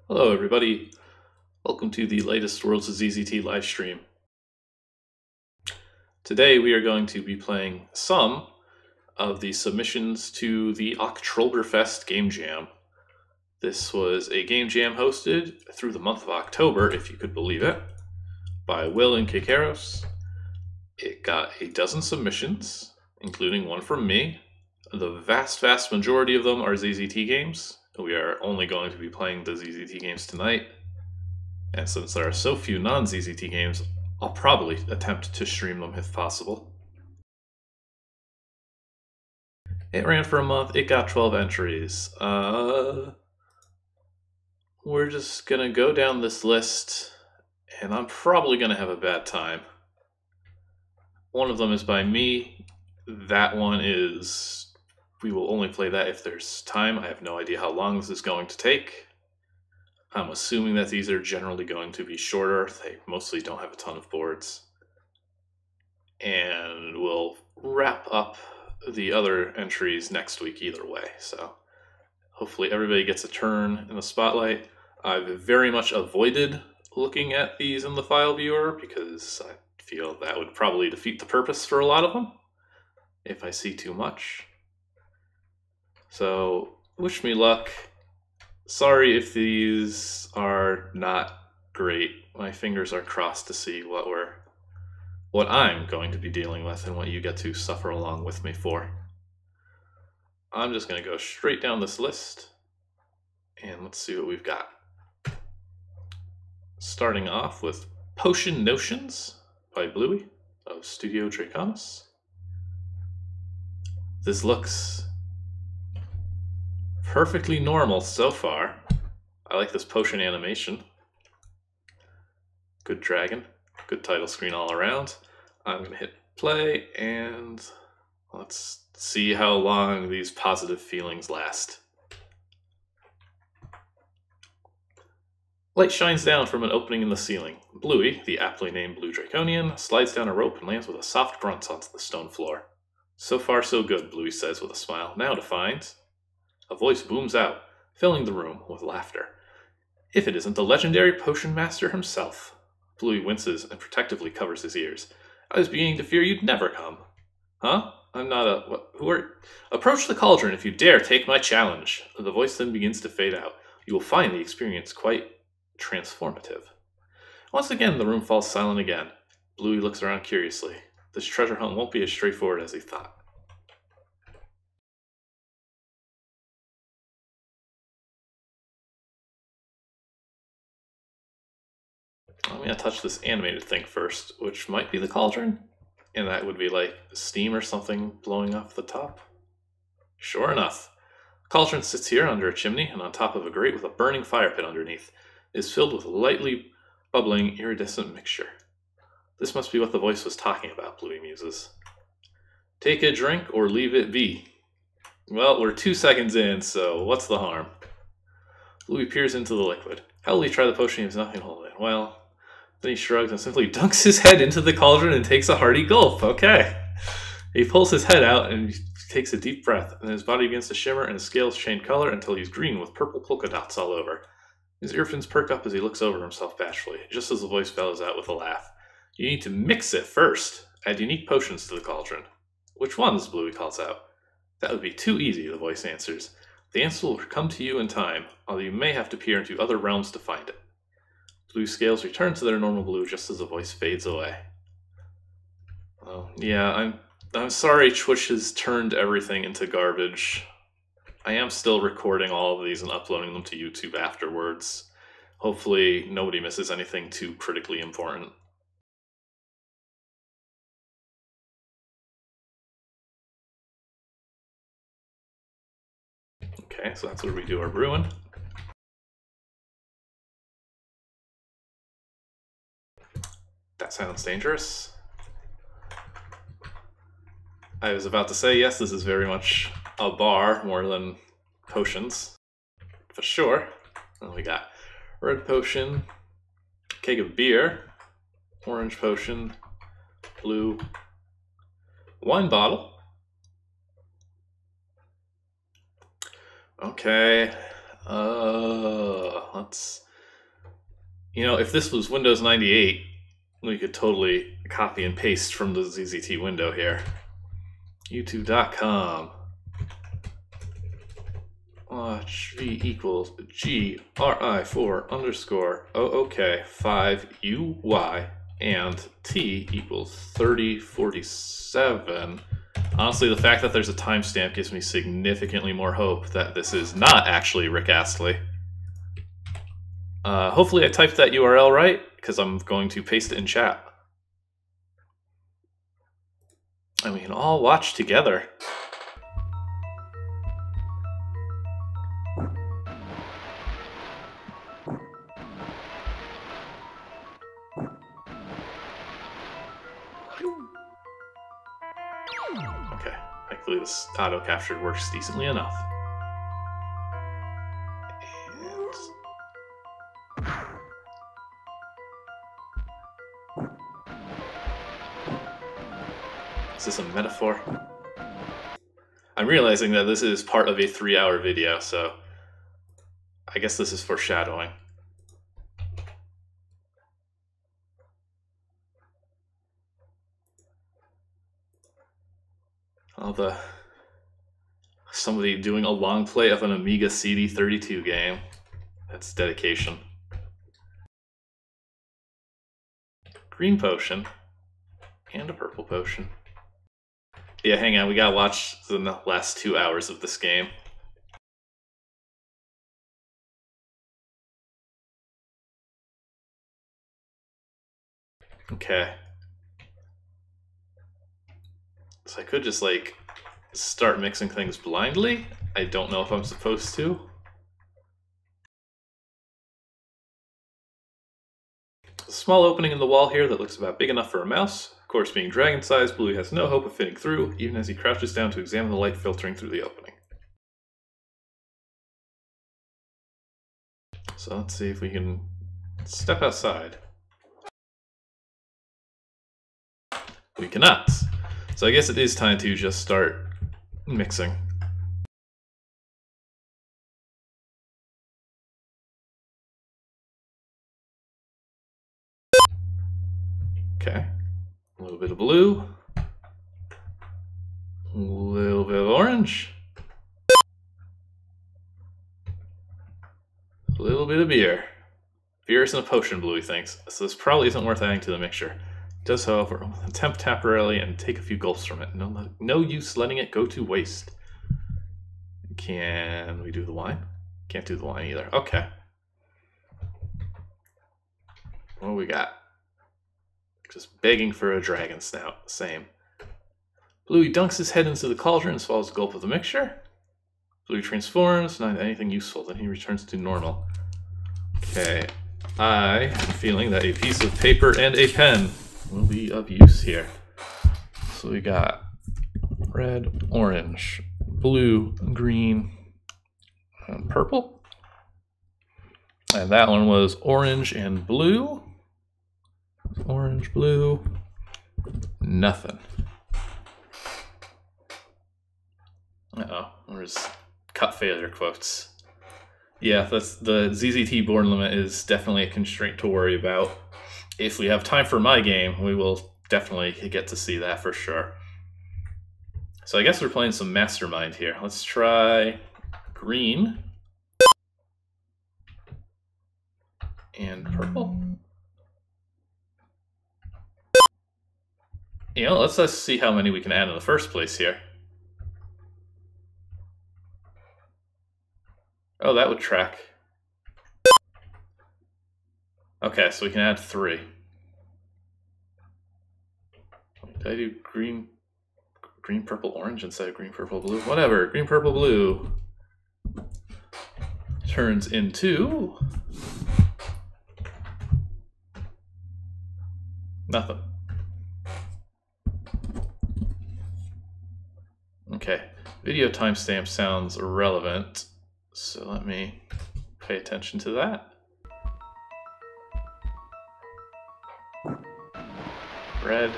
Hello everybody, welcome to the latest Worlds of ZZT livestream. Today we are going to be playing some of the submissions to the Oktrollberfest Game Jam. This was a game jam hosted through the month of October, if you could believe it, by Will and Kikeros. It got a dozen submissions, including one from me. The vast majority of them are ZZT games. We are only going to be playing the ZZT games tonight. And since there are so few non-ZZT games, I'll probably attempt to stream them if possible. It ran for a month. It got 12 entries. We're just going to go down this list, and I'm probably going to have a bad time. One of them is by me. That one is... we will only play that if there's time. I have no idea how long this is going to take. I'm assuming that these are generally going to be shorter. They mostly don't have a ton of boards. And we'll wrap up the other entries next week either way. So hopefully everybody gets a turn in the spotlight. I've very much avoided looking at these in the file viewer because I feel that would probably defeat the purpose for a lot of them if I see too much. So wish me luck. Sorry if these are not great. My fingers are crossed to see what I'm going to be dealing with and what you get to suffer along with me for. I'm just going to go straight down this list and let's see what we've got. Starting off with Potion Notions by Bluey of Studio Draconis. This looks perfectly normal so far. I like this potion animation. Good dragon. Good title screen all around. I'm going to hit play and let's see how long these positive feelings last. Light shines down from an opening in the ceiling. Bluey, the aptly named Blue Draconian, slides down a rope and lands with a soft grunt onto the stone floor. So far so good, Bluey says with a smile. Now to find... A voice booms out, filling the room with laughter. If it isn't the legendary potion master himself. Bluey winces and protectively covers his ears. I was beginning to fear you'd never come. Huh? I'm not a... What, who are... Approach the cauldron if you dare take my challenge. The voice then begins to fade out. You will find the experience quite transformative. Once again, the room falls silent again. Bluey looks around curiously. This treasure hunt won't be as straightforward as he thought. I'm going to touch this animated thing first, which might be the cauldron. And that would be like steam or something blowing off the top. Sure enough. The cauldron sits here under a chimney and on top of a grate with a burning fire pit underneath. It is filled with lightly bubbling iridescent mixture. This must be what the voice was talking about, Bluey muses. Take a drink or leave it be. Well, we're 2 seconds in, so what's the harm? Bluey peers into the liquid. How will he try the potion? He has nothing to hold in. Well... Then he shrugs and simply dunks his head into the cauldron and takes a hearty gulp. Okay. He pulls his head out and takes a deep breath, and his body begins to shimmer and his scales change color until he's green with purple polka dots all over. His earphones perk up as he looks over himself bashfully, just as the voice bellows out with a laugh. You need to mix it first. Add unique potions to the cauldron. Which ones? Bluey calls out. That would be too easy, the voice answers. The answer will come to you in time, although you may have to peer into other realms to find it. Blue scales return to their normal blue just as the voice fades away. Oh, yeah, I'm sorry Twitch has turned everything into garbage. I am still recording all of these and uploading them to YouTube afterwards. Hopefully nobody misses anything too critically important. Okay, so that's where we do our brewing. That sounds dangerous. I was about to say, yes, this is very much a bar more than potions. For sure. And we got red potion, keg of beer, orange potion, blue wine bottle. Okay. Let's let's... You know, if this was Windows 98, we could totally copy and paste from the ZZT window here. YouTube.com. Watch V equals GRI4 underscore OOK 5 UY and T equals 3047. Honestly, the fact that there's a timestamp gives me significantly more hope that this is not actually Rick Astley. Hopefully I typed that URL right, because I'm going to paste it in chat. And we can all watch together. Okay, thankfully this auto capture works decently enough. Is this a metaphor? I'm realizing that this is part of a 3-hour video, so I guess this is foreshadowing. Somebody doing a long play of an Amiga CD32 game. That's dedication. Green potion and a purple potion. Yeah, hang on, we gotta watch the last 2 hours of this game. Okay. So I could just, like, start mixing things blindly. I don't know if I'm supposed to. A small opening in the wall here that looks about big enough for a mouse. Of course, being dragon-sized, Bluey has no hope of fitting through, even as he crouches down to examine the light filtering through the opening. So let's see if we can step outside. We cannot. So I guess it is time to just start mixing. Okay. A little bit of blue. A little bit of orange. A little bit of beer. Beer isn't a potion, Bluey thinks, so this probably isn't worth adding to the mixture. It does, however, attempt temporarily and take a few gulps from it. No use letting it go to waste. Can we do the wine? Can't do the wine either. Okay. What do we got? Just begging for a dragon snout. Same. Bluey dunks his head into the cauldron and swallows a gulp of the mixture. Bluey transforms, not anything useful, then he returns to normal. Okay, I am feeling that a piece of paper and a pen will be of use here. So we got red, orange, blue, green, and purple. And that one was orange and blue. Orange, blue, nothing. Uh-oh, there's cut failure quotes. Yeah, that's the ZZT board limit is definitely a constraint to worry about. If we have time for my game, we will definitely get to see that for sure. So I guess we're playing some Mastermind here. Let's try green and purple. You know, let's just see how many we can add in the first place here. Oh, that would track. Okay, so we can add 3. Did I do green, purple, orange instead of green, purple, blue? Whatever, green, purple, blue turns into nothing. Okay, video timestamp sounds irrelevant, so let me pay attention to that. Red,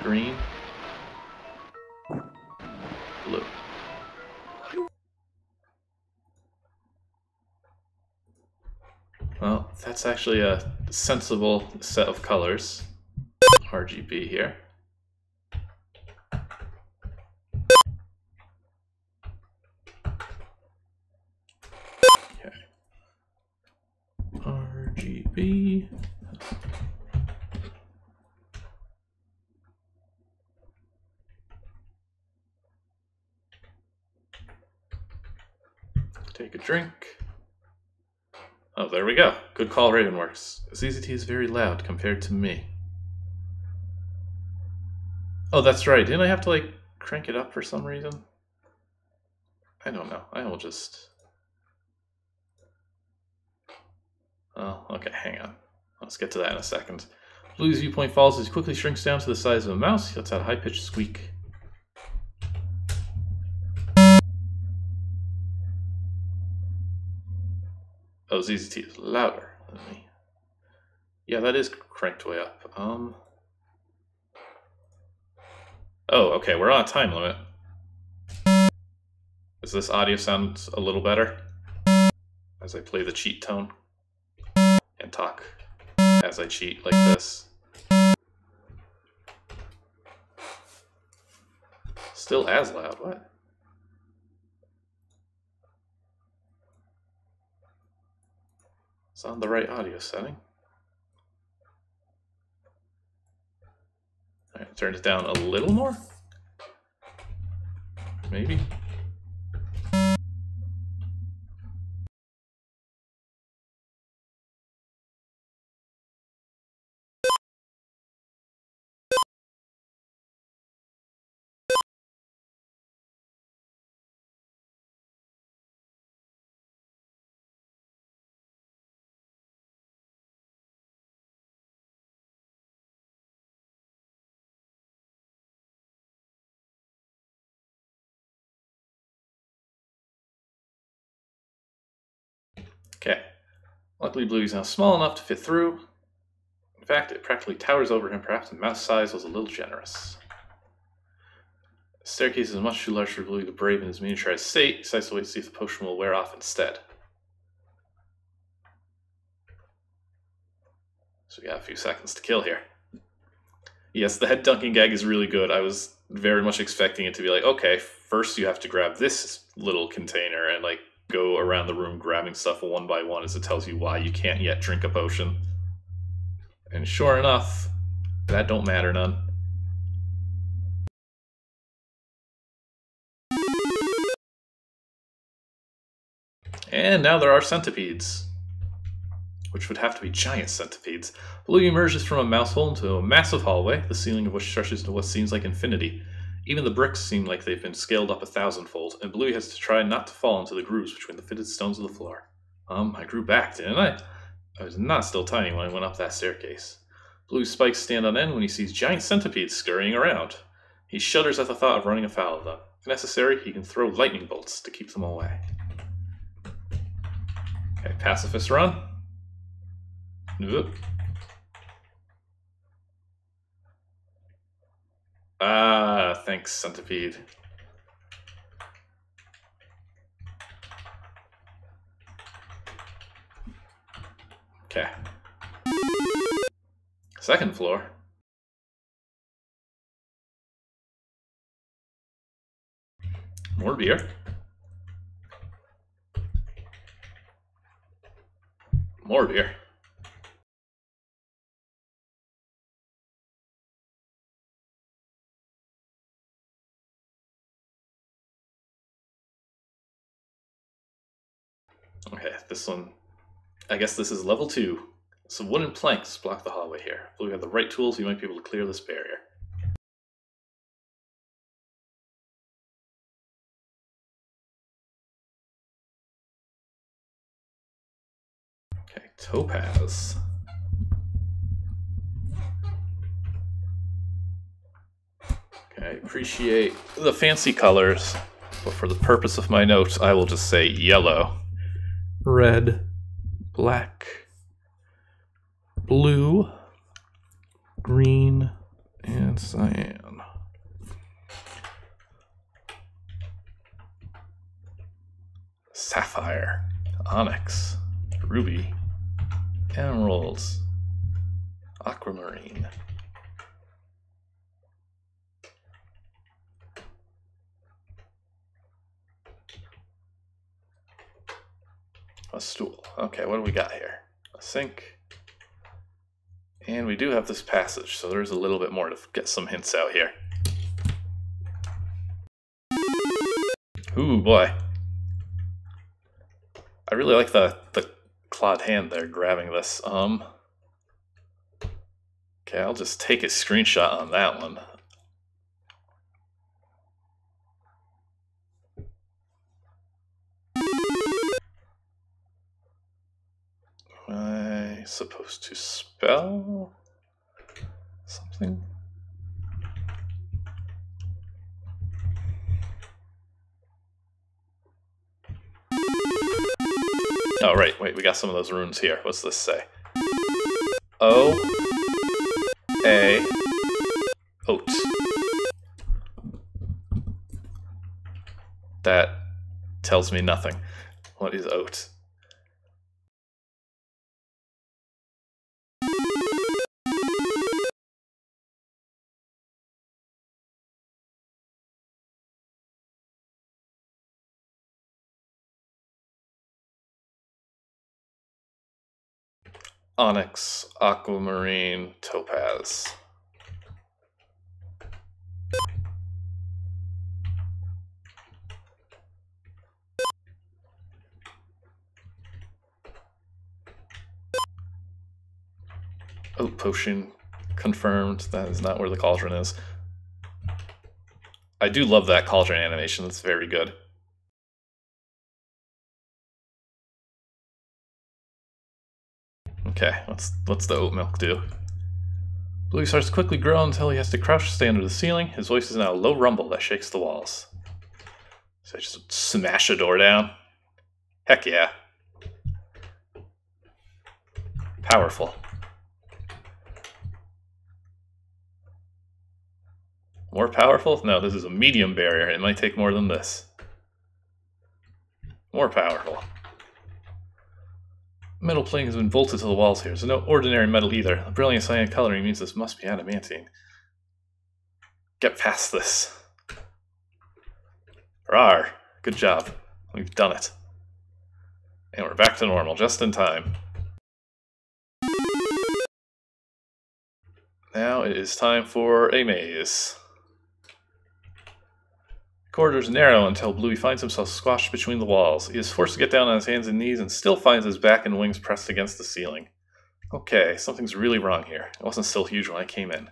green, blue. Well, that's actually a sensible set of colors. RGB here. Okay. RGB. Take a drink. Oh, there we go. Good call, Ravenworks. ZZT is very loud compared to me. Oh, that's right. Didn't I have to, like, crank it up for some reason? I don't know. I will just... Oh, okay, hang on. Let's get to that in a second. Bluey's viewpoint falls as he quickly shrinks down to the size of a mouse. He lets out a high-pitched squeak. Oh, ZZT is louder than me. Yeah, that is cranked way up. Oh, okay, we're on a time limit. Does this audio sound a little better? As I play the cheat tone. And talk as I cheat like this. Still as loud, what? It's on the right audio setting. Alright, turn it down a little more? Maybe? Okay. Luckily, Bluey's now small enough to fit through. In fact, it practically towers over him. Perhaps the mouse size was a little generous. The staircase is much too large for Bluey to brave in his miniaturized state. He decides to wait to see if the potion will wear off instead. So we got a few seconds to kill here. Yes, the head dunking gag is really good. I was very much expecting it to be like, okay, first you have to grab this little container and like go around the room grabbing stuff one by one as it tells you why you can't yet drink a potion. And sure enough, that don't matter none. And now there are centipedes. Which would have to be giant centipedes. Bluey emerges from a mouse hole into a massive hallway, the ceiling of which stretches to what seems like infinity. Even the bricks seem like they've been scaled up 1,000-fold, and Bluey has to try not to fall into the grooves between the fitted stones of the floor. I grew back, didn't I? I was not still tiny when I went up that staircase. Bluey's spikes stand on end when he sees giant centipedes scurrying around. He shudders at the thought of running afoul of them. If necessary, he can throw lightning bolts to keep them away. Okay, pacifist run. Oop. Ah, thanks, centipede. Okay. Second floor. More beer. More beer. Okay, this one, I guess this is level 2. Some wooden planks block the hallway here. If we have the right tools, we might be able to clear this barrier. Okay, topaz. Okay, I appreciate the fancy colors, but for the purpose of my notes, I will just say yellow. Red, black, blue, green, and cyan. Sapphire, onyx, ruby, Emeralds. Aquamarine. A stool. Okay, what do we got here? A sink. And we do have this passage, so there's a little bit more to get some hints out here. Ooh, boy. I really like the clawed hand there grabbing this. Okay, I'll just take a screenshot on that one. Am I supposed to spell something? Oh, right, wait, we got some of those runes here. What's this say? O, A, oat. That tells me nothing. What is oat? Onyx, aquamarine, topaz. Oat potion confirmed. That is not where the cauldron is. I do love that cauldron animation. That's very good. Okay, what's the oat milk do? Bluey starts to quickly grow until he has to crouch to stay under the ceiling. His voice is now a low rumble that shakes the walls. So I just smash a door down? Heck yeah. Powerful. More powerful? No, this is a medium barrier. It might take more than this. More powerful. Metal plating has been bolted to the walls here. There's no ordinary metal either. The brilliant cyan coloring means this must be adamantine. Get past this. Rawr. Good job. We've done it. And we're back to normal, just in time. Now it is time for a maze. The corridor is narrow until Bluey finds himself squashed between the walls. He is forced to get down on his hands and knees and still finds his back and wings pressed against the ceiling. Okay, something's really wrong here. It wasn't still huge when I came in.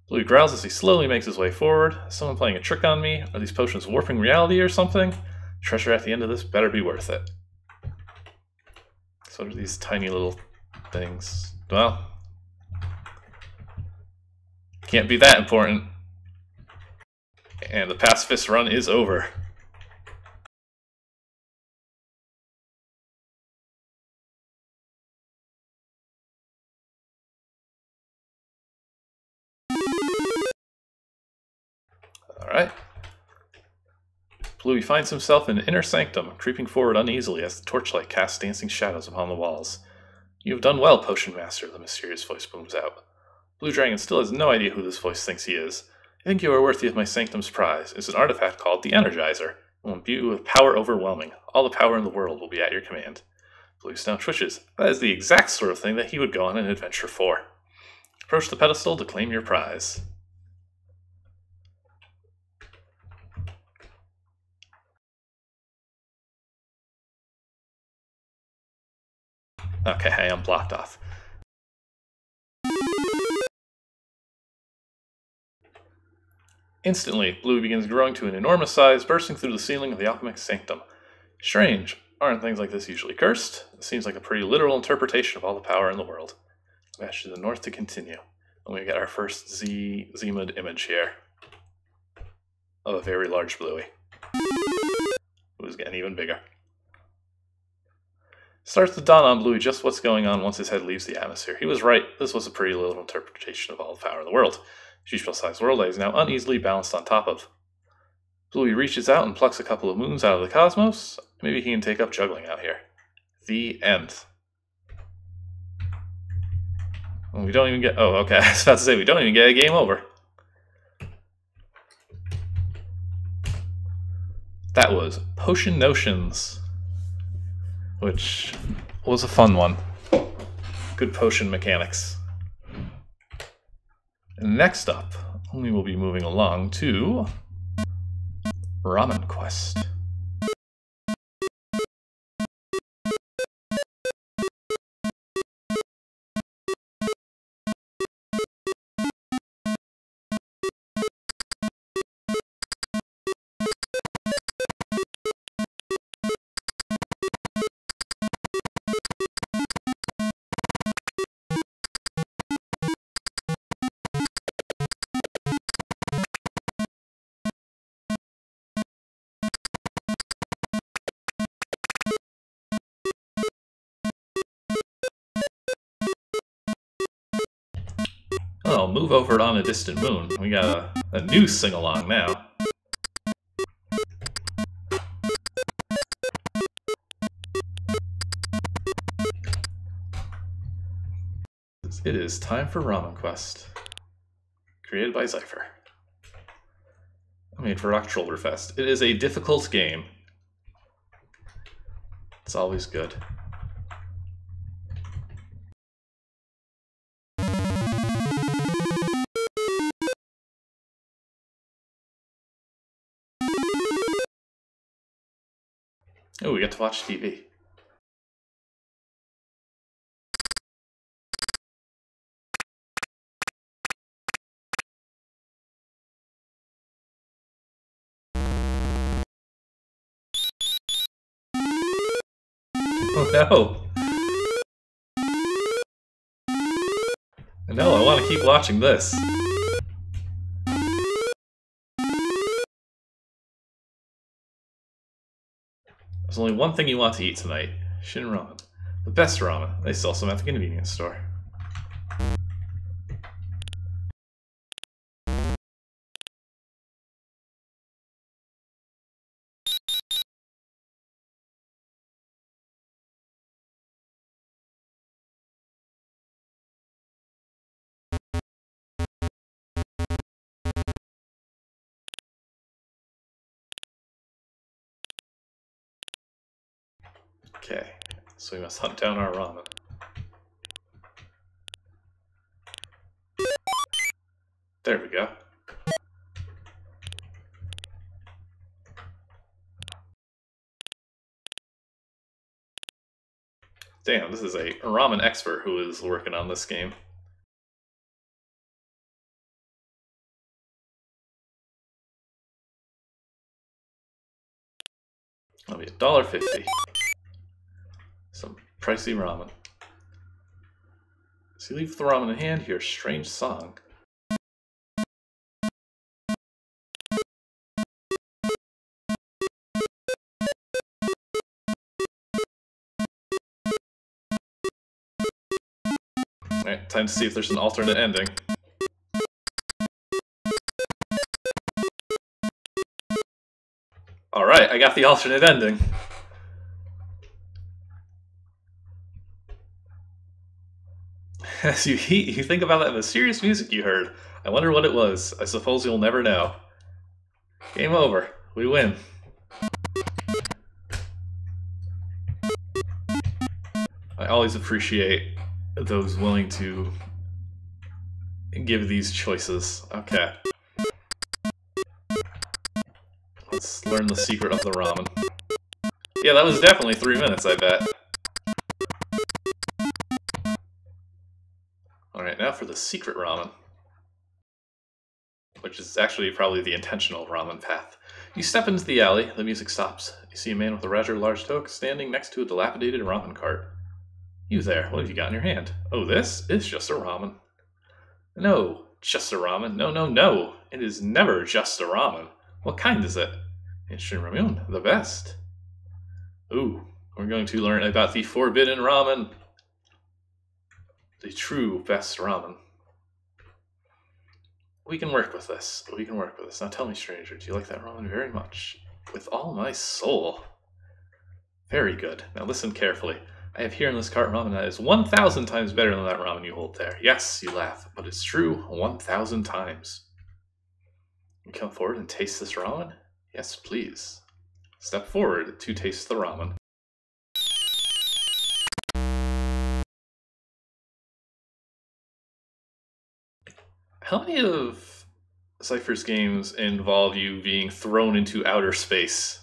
Bluey growls as he slowly makes his way forward. Is someone playing a trick on me? Are these potions warping reality or something? Treasure at the end of this better be worth it. So are these tiny little things. Well, can't be that important. And the pacifist run is over. Alright. Bluey finds himself in an inner sanctum, creeping forward uneasily as the torchlight casts dancing shadows upon the walls. You have done well, Potion Master, the mysterious voice booms out. Blue Dragon still has no idea who this voice thinks he is. I think you are worthy of my sanctum's prize. It's an artifact called the Energizer. It will imbue you with power overwhelming. All the power in the world will be at your command. Bluey now twitches. That is the exact sort of thing that he would go on an adventure for. Approach the pedestal to claim your prize. Okay, I am blocked off. Instantly, Bluey begins growing to an enormous size, bursting through the ceiling of the alchemic's sanctum. Strange. Aren't things like this usually cursed? It seems like a pretty literal interpretation of all the power in the world. Dash to the north to continue. And we get our first Zmud image here. Of a very large Bluey. Who's getting even bigger. Starts to dawn on Bluey just what's going on once his head leaves the atmosphere. He was right. This was a pretty literal interpretation of all the power in the world. Huge-sized world that is now uneasily balanced on top of. Bluey reaches out and plucks a couple of moons out of the cosmos. Maybe he can take up juggling out here. The end. We don't even get... Oh, okay. I was about to say, we don't even get a game over. That was Potion Notions, which was a fun one. Good potion mechanics. And next up, we will be moving along to Ramen Quest. Oh, move over on a distant moon. We got a new sing-along now. It is time for Ramen Quest. Created by Zephyr. Made for Oktrollberfest. It is a difficult game. It's always good. Oh, we get to watch TV. Oh no! No, I want to keep watching this. There's only one thing you want to eat tonight. Shin Ramen. The best ramen. They sell some at the convenience store. Okay, so we must hunt down our ramen. There we go. Damn, this is a ramen expert who is working on this game. That'll be $1.50. Some pricey ramen. So you leave the ramen in hand, hear a strange song. Alright, time to see if there's an alternate ending. Alright, I got the alternate ending. As you think about that mysterious music you heard, I wonder what it was. I suppose you'll never know. Game over. We win. I always appreciate those willing to give these choices. Okay. Let's learn the secret of the ramen. Yeah, that was definitely 3 minutes, I bet. Alright, now for the secret ramen. Which is actually probably the intentional ramen path. You step into the alley, the music stops. You see a man with a rather large toque standing next to a dilapidated ramen cart. You there, what have you got in your hand? Oh, this? It's just a ramen. No, just a ramen. No, no, no. It is never just a ramen. What kind is it? It's Shin Ramen, the best. Ooh, we're going to learn about the forbidden ramen. The true best ramen. We can work with this. We can work with this. Now tell me, stranger, do you like that ramen very much? With all my soul. Very good. Now listen carefully. I have here in this cart ramen that is 1,000 times better than that ramen you hold there. Yes, you laugh, but it's true 1,000 times. You come forward and taste this ramen? Yes, please. Step forward to taste the ramen. How many of Zephyrs games involve you being thrown into outer space?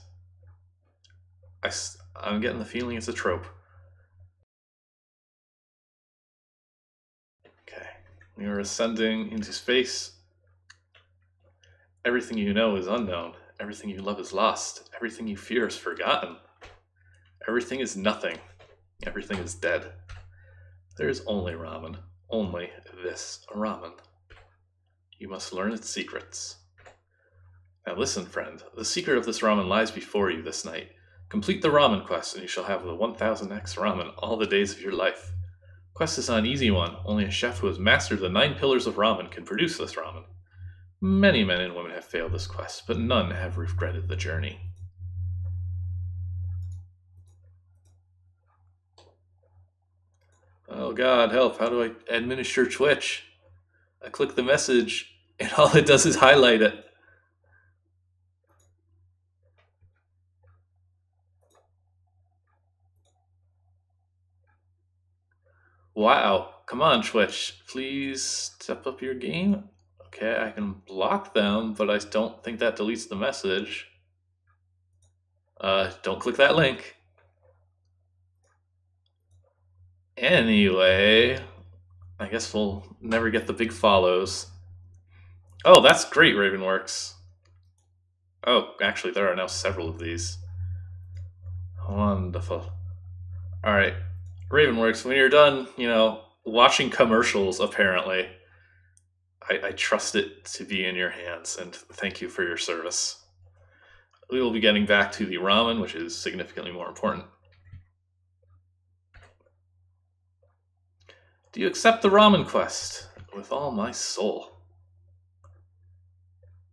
I'm getting the feeling it's a trope. Okay, we are ascending into space. Everything you know is unknown. Everything you love is lost. Everything you fear is forgotten. Everything is nothing. Everything is dead. There is only ramen. Only this ramen. You must learn its secrets. Now listen, friend. The secret of this ramen lies before you this night. Complete the ramen quest, and you shall have the 1000x ramen all the days of your life. Quest is not an easy one. Only a chef who has mastered the 9 pillars of ramen can produce this ramen. Many men and women have failed this quest, but none have regretted the journey. Oh god, help, how do I administer Twitch? I click the message, and all it does is highlight it. Wow, come on Twitch, please step up your game? Okay, I can block them, but I don't think that deletes the message. Don't click that link. Anyway, I guess we'll never get the big follows. Oh, that's great, Ravenworks. Oh, actually, there are now several of these. Wonderful. Alright, Ravenworks, when you're done, watching commercials, apparently, I trust it to be in your hands, and thank you for your service. We will be getting back to the ramen, which is significantly more important. Do you accept the ramen quest? With all my soul.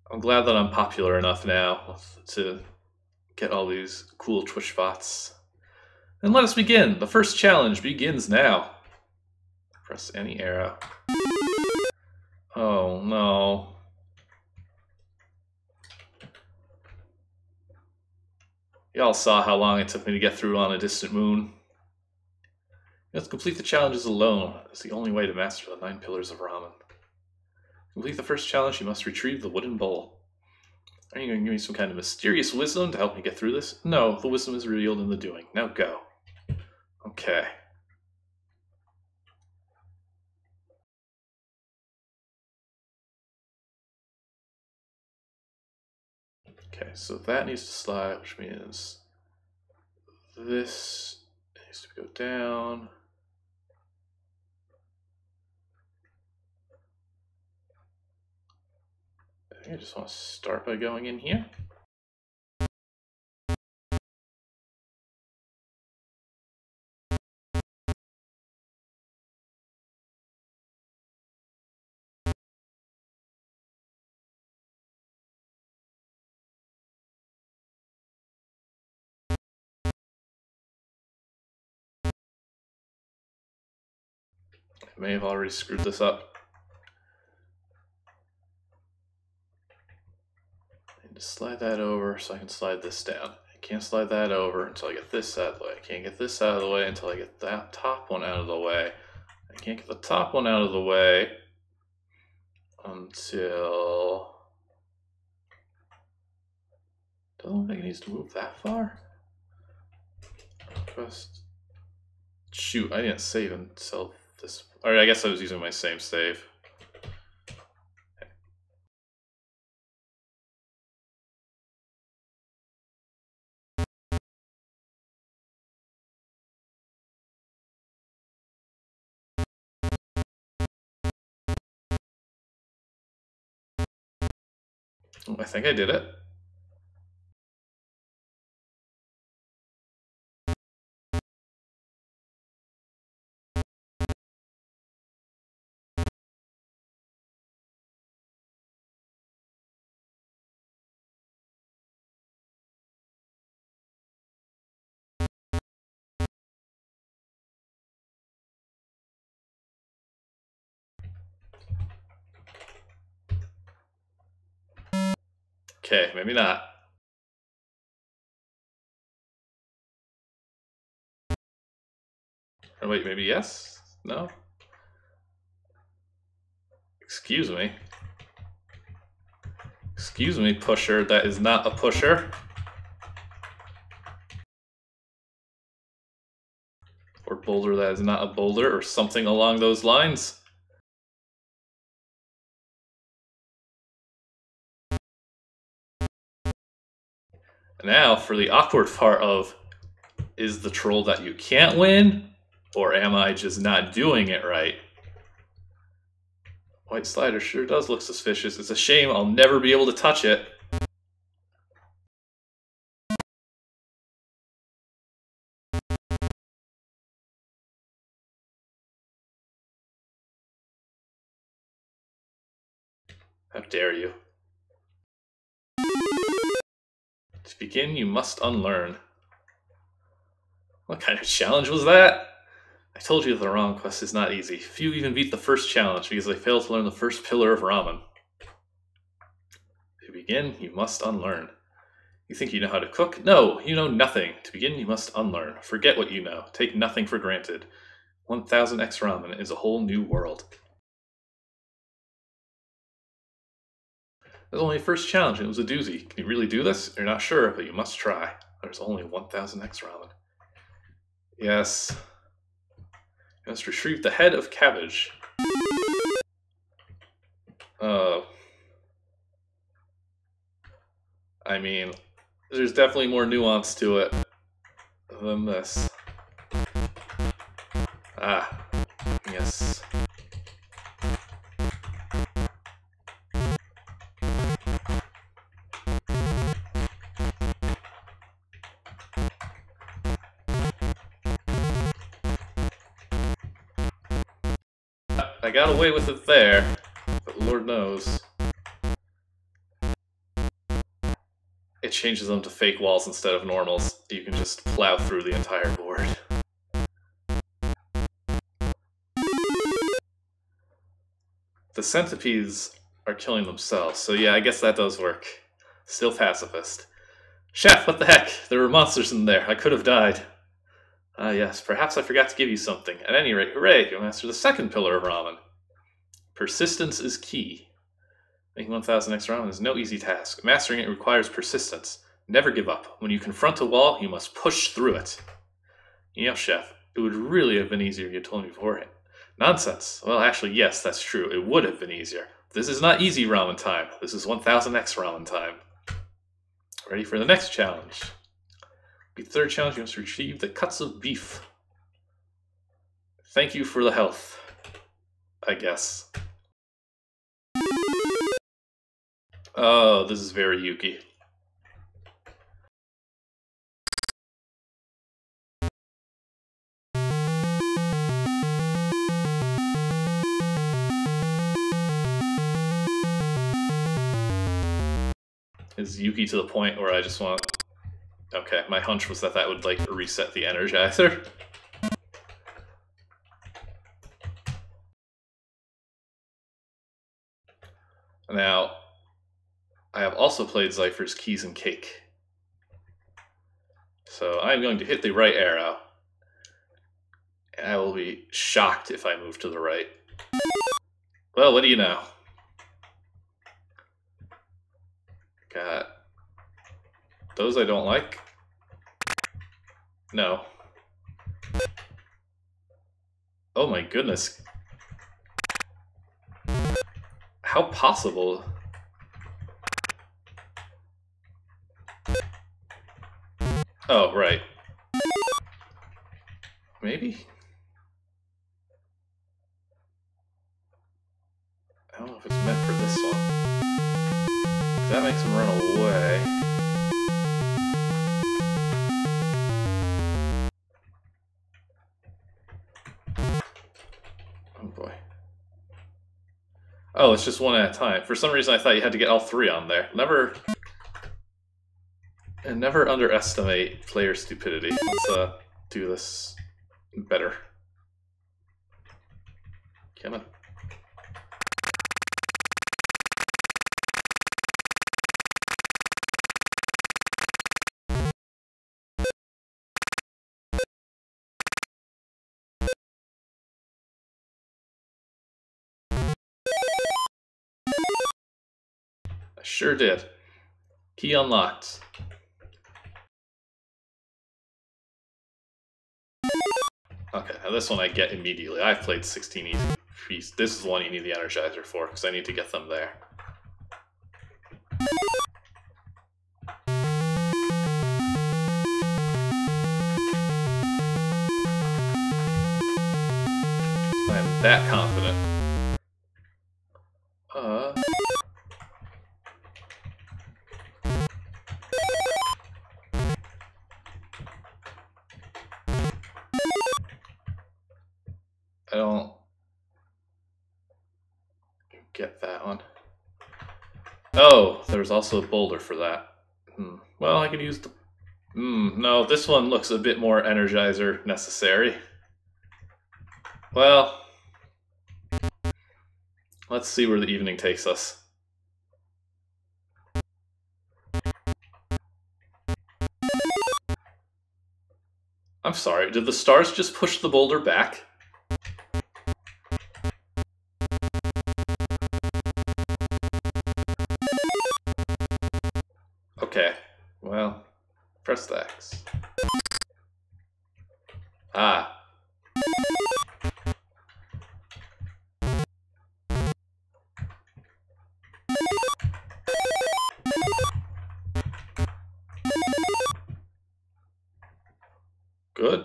I'm glad that I'm popular enough now to get all these cool Twitch bots. And let us begin. The first challenge begins now. Press any arrow. Oh no. Y'all saw how long it took me to get through On a Distant Moon. You must complete the challenges alone. It's the only way to master the 9 pillars of ramen. To complete the first challenge, you must retrieve the wooden bowl. Are you going to give me some kind of mysterious wisdom to help me get through this? No, the wisdom is revealed in the doing. Now go. Okay. Okay, so that needs to slide, which means this needs to go down. I think I just want to start by going in here. I may have already screwed this up. I need to slide that over so I can slide this down. I can't slide that over until I get this out of the way. I can't get this out of the way until I get that top one out of the way. I can't get the top one out of the way until... Doesn't look like it needs to move that far. Just... Shoot, I didn't save until this... Alright, I guess I was using my same save. I think I did it. Okay, maybe not. Oh, wait, maybe yes? No? Excuse me. Excuse me, pusher. That is not a pusher. Or boulder, that is not a boulder, or something along those lines. Now, for the awkward part of, is the troll that you can't win? Or am I just not doing it right? White slider sure does look suspicious. It's a shame I'll never be able to touch it. How dare you? To begin, you must unlearn. What kind of challenge was that? I told you the ramen quest is not easy. Few even beat the first challenge because they fail to learn the first pillar of ramen. To begin, you must unlearn. You think you know how to cook? No, you know nothing. To begin, you must unlearn. Forget what you know. Take nothing for granted. 1000x ramen is a whole new world. There's only a first challenge, and it was a doozy. Can you really do this? You're not sure, but you must try. There's only 1000x ramen. Yes. You must retrieve the head of cabbage. I mean, there's definitely more nuance to it than this. Ah, yes. I got away with it there, but Lord knows. It changes them to fake walls instead of normals. You can just plow through the entire board. The centipedes are killing themselves, so yeah, I guess that does work. Still pacifist. Chef, what the heck? There were monsters in there. I could have died. Ah, yes, perhaps I forgot to give you something. At any rate, hooray, you mastered the second pillar of ramen. Persistence is key. Making 1000x ramen is no easy task. Mastering it requires persistence. Never give up. When you confront a wall, you must push through it. You know, Chef, it would really have been easier if you told me beforehand. Nonsense. Well, actually, yes, that's true. It would have been easier. This is not easy ramen time. This is 1000x ramen time. Ready for the next challenge. The third challenge, you must retrieve the cuts of beef. Thank you for the health, I guess. Oh, this is very Yuki. Is Yuki to the point where I just want... Okay, my hunch was that that would, like, reset the Energizer. Now, I have also played Zephyrs Keys and Cake. So I'm going to hit the right arrow. And I will be shocked if I move to the right. Well, what do you know? Got those I don't like. No. Oh my goodness. How possible? Oh, right. Maybe? I don't know if it's meant for this one. That makes him run away. Oh boy. Oh, it's just one at a time. For some reason I thought you had to get all three on there. Never underestimate player stupidity. Let's do this better. Come on. Sure did. Key unlocked. Okay, now this one I get immediately. I've played 16 easy feast. This is the one you need the Energizer for, because I need to get them there. I'm that confident. I don't get that one. Oh, there's also a boulder for that. Well, I could use the... no, this one looks a bit more Energizer necessary. Well, let's see where the evening takes us. I'm sorry, did the stars just push the boulder back? Okay, well, press the X. Ah. Good.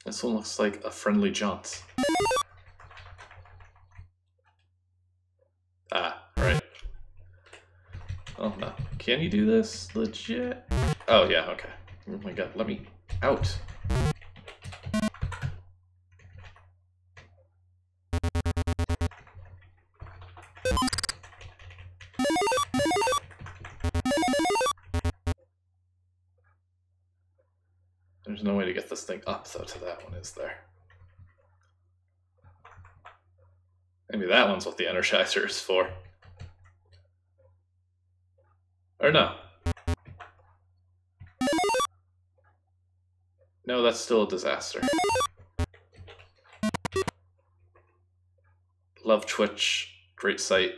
This one looks like a friendly jaunt. Ah, right. Oh no. Can you do this? Legit? Oh yeah, okay. Oh my god, let me out. There's no way to get this thing up, though, to that one, is there? Maybe that one's what the Energizer is for. Or no. No, that's still a disaster. Love Twitch. Great site.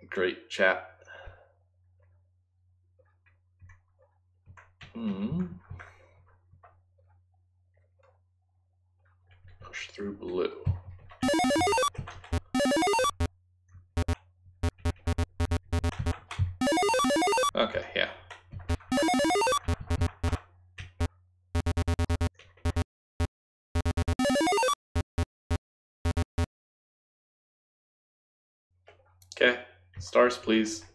Great chat. Push through blue. Okay, yeah. Okay, stars please.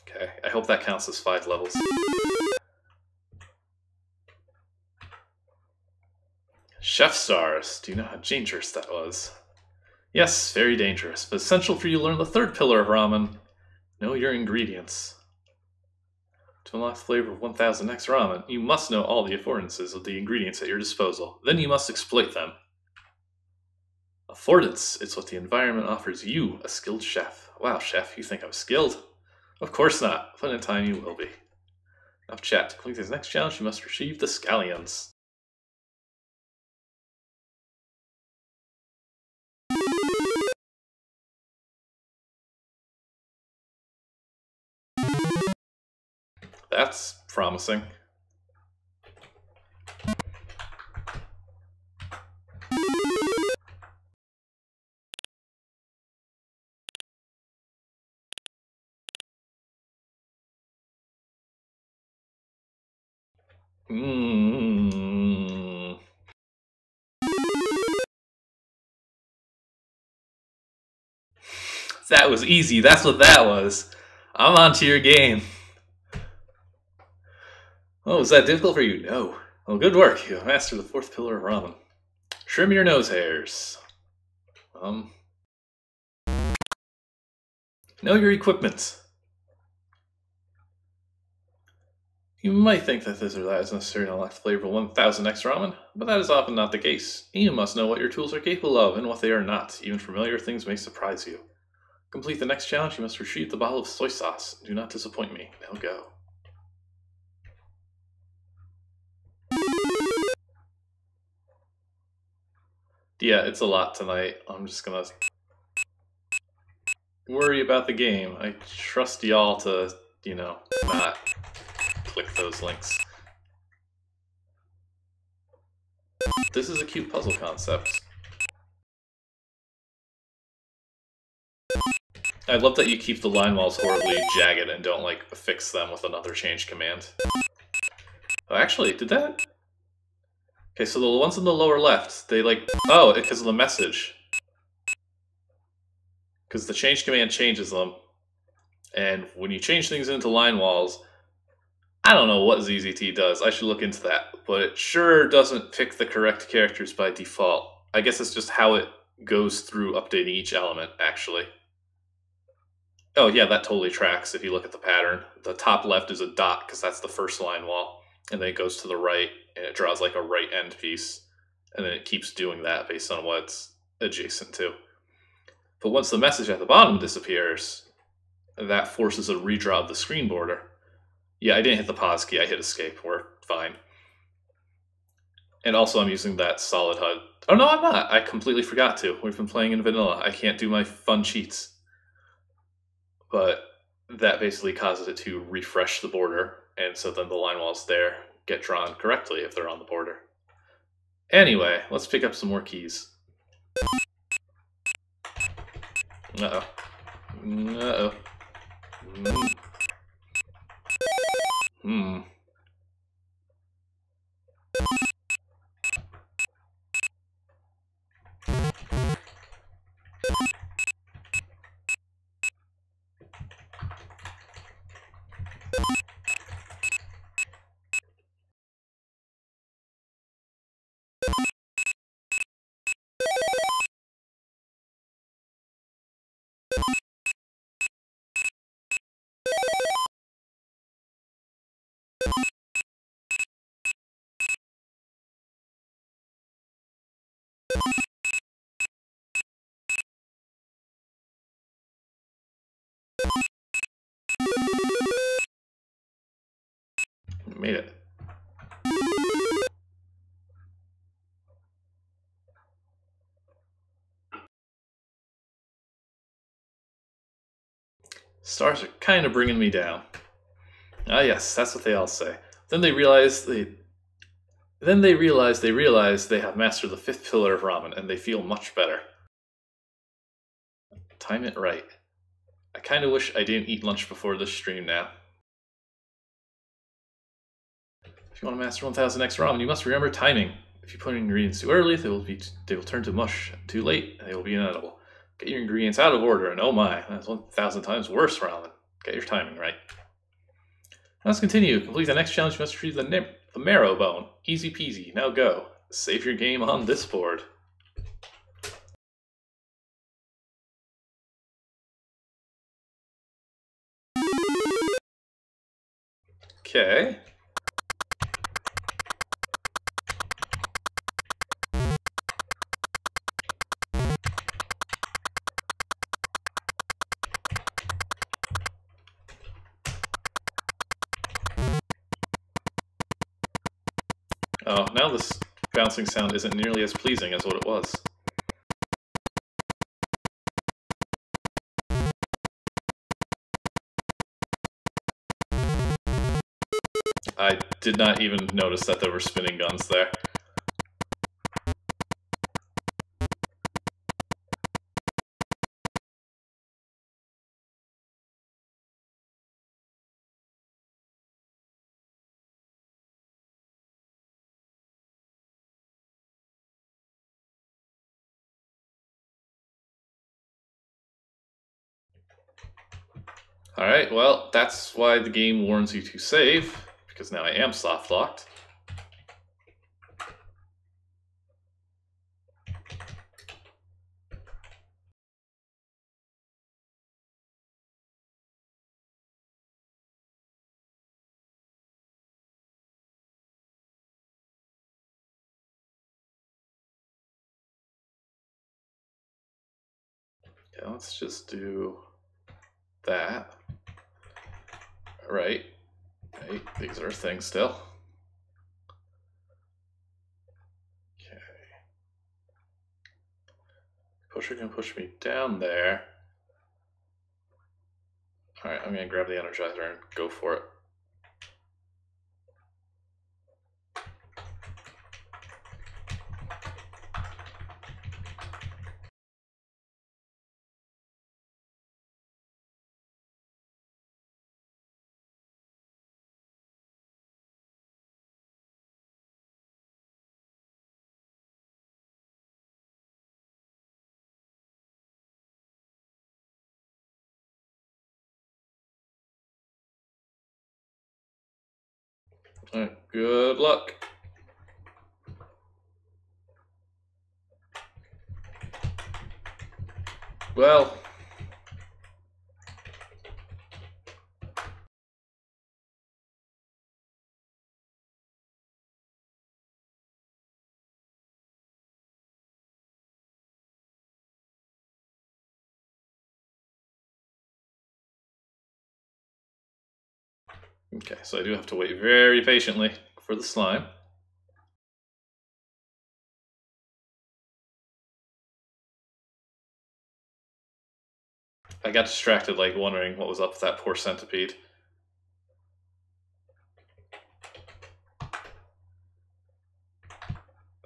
Okay, I hope that counts as 5 levels. Chef stars. Do you know how dangerous that was? Yes, very dangerous, but essential for you to learn the 3rd pillar of ramen. Know your ingredients. To unlock the flavor of 1000x ramen, you must know all the affordances of the ingredients at your disposal. Then you must exploit them. Affordance. It's what the environment offers you, a skilled chef. Wow, chef, you think I'm skilled? Of course not. But in time you will be. Enough chat. To complete this next challenge, you must retrieve the scallions. That's promising. That was easy. That's what that was. I'm onto your game. Oh, is that difficult for you? No. Well, good work. You have mastered the 4th pillar of ramen. Trim your nose hairs. Know your equipment. You might think that this or that is necessary to unlock the flavor of 1000x ramen, but that is often not the case. You must know what your tools are capable of and what they are not. Even familiar things may surprise you. Complete the next challenge, you must retrieve the bottle of soy sauce. Do not disappoint me. Now go. Yeah, it's a lot tonight. I'm just gonna worry about the game. I trust y'all to, not click those links. This is a cute puzzle concept. I love that you keep the line walls horribly jagged and don't, fix them with another change command. Oh, actually, did that? Okay, so the ones in the lower left, they oh, because of the message. Because the change command changes them. And when you change things into line walls, I don't know what ZZT does. I should look into that. But it sure doesn't pick the correct characters by default. I guess it's just how it goes through updating each element, actually. Oh yeah, that totally tracks if you look at the pattern. The top left is a dot because that's the first line wall. And then it goes to the right and it draws a right end piece. And then it keeps doing that based on what it's adjacent to. But once the message at the bottom disappears, that forces a redraw of the screen border. Yeah, I didn't hit the pause key, I hit escape. We're fine. And also I'm using that solid HUD. Oh no, I'm not. I completely forgot to. We've been playing in vanilla. I can't do my fun cheats. But that basically causes it to refresh the border, and so then the line walls there get drawn correctly if they're on the border. Anyway, let's pick up some more keys. Uh-oh. Uh-oh. Hmm. Made it. Stars are kind of bringing me down. Ah yes, that's what they all say. Then they realize they have mastered the 5th pillar of ramen, and they feel much better. Time it right. I kind of wish I didn't eat lunch before this stream now. If you want to master 1000x ramen, you must remember timing. If you put ingredients too early, they will turn to mush. Too late, they will be inedible. Get your ingredients out of order, and oh my, that's 1000 times worse ramen. Get your timing right. Let's continue. Complete the next challenge. You must retrieve the marrow bone. Easy peasy. Now go. Save your game on this board. Okay. Oh, now this bouncing sound isn't nearly as pleasing as what it was. I did not even notice that there were spinning guns there. Alright, well, that's why the game warns you to save, because now I am soft locked. Okay, let's just do that. Right. Hey, these are things still. Okay. Pusher can push me down there. Alright, I'm gonna grab the Energizer and go for it. Alright, good luck. Well, okay, so I do have to wait very patiently for the slime. I got distracted, like, wondering what was up with that poor centipede.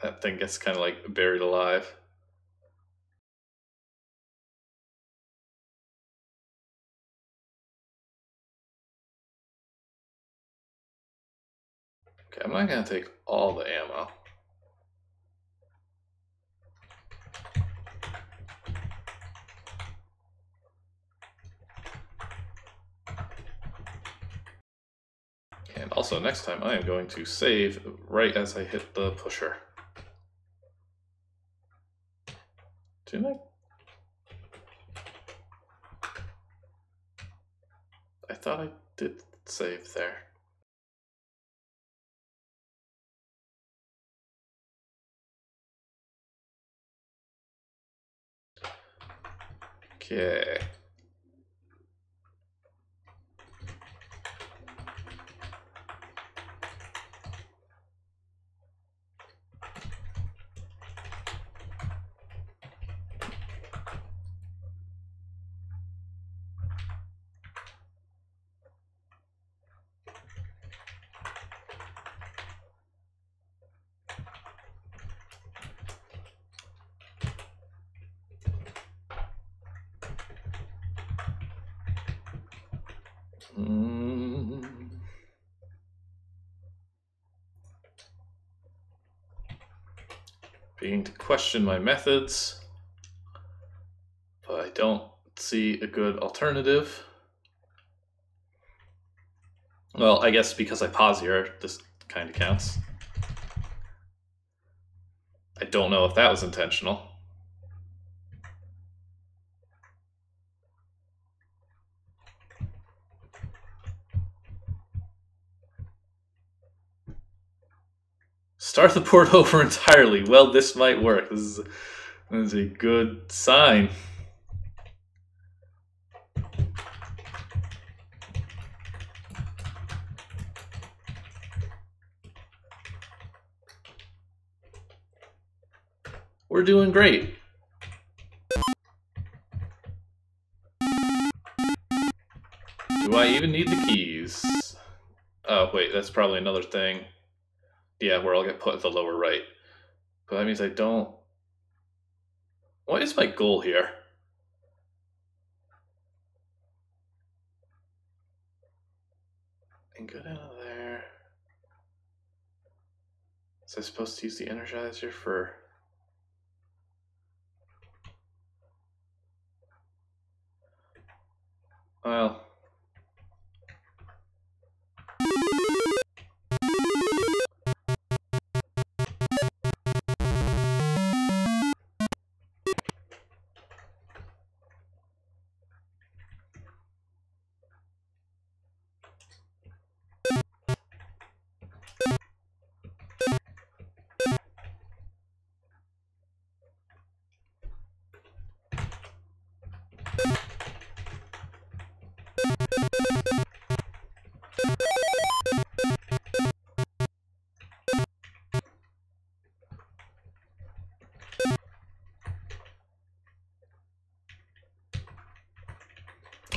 That thing gets kind of, like, buried alive. Okay, I'm not gonna take all the ammo. And also, next time I am going to save right as I hit the pusher. Didn't I? I thought I did save there. Okay. Beginning to question my methods, but I don't see a good alternative. Well, I guess because I pause here, this kind of counts. I don't know if that was intentional. Start the port over entirely. Well, this might work. This is a good sign. We're doing great. Do I even need the keys? Oh, wait, that's probably another thing. Yeah, where I'll get put at the lower right. But that means I don't... What is my goal here? And go down to there. Was I supposed to use the Energizer for... Well...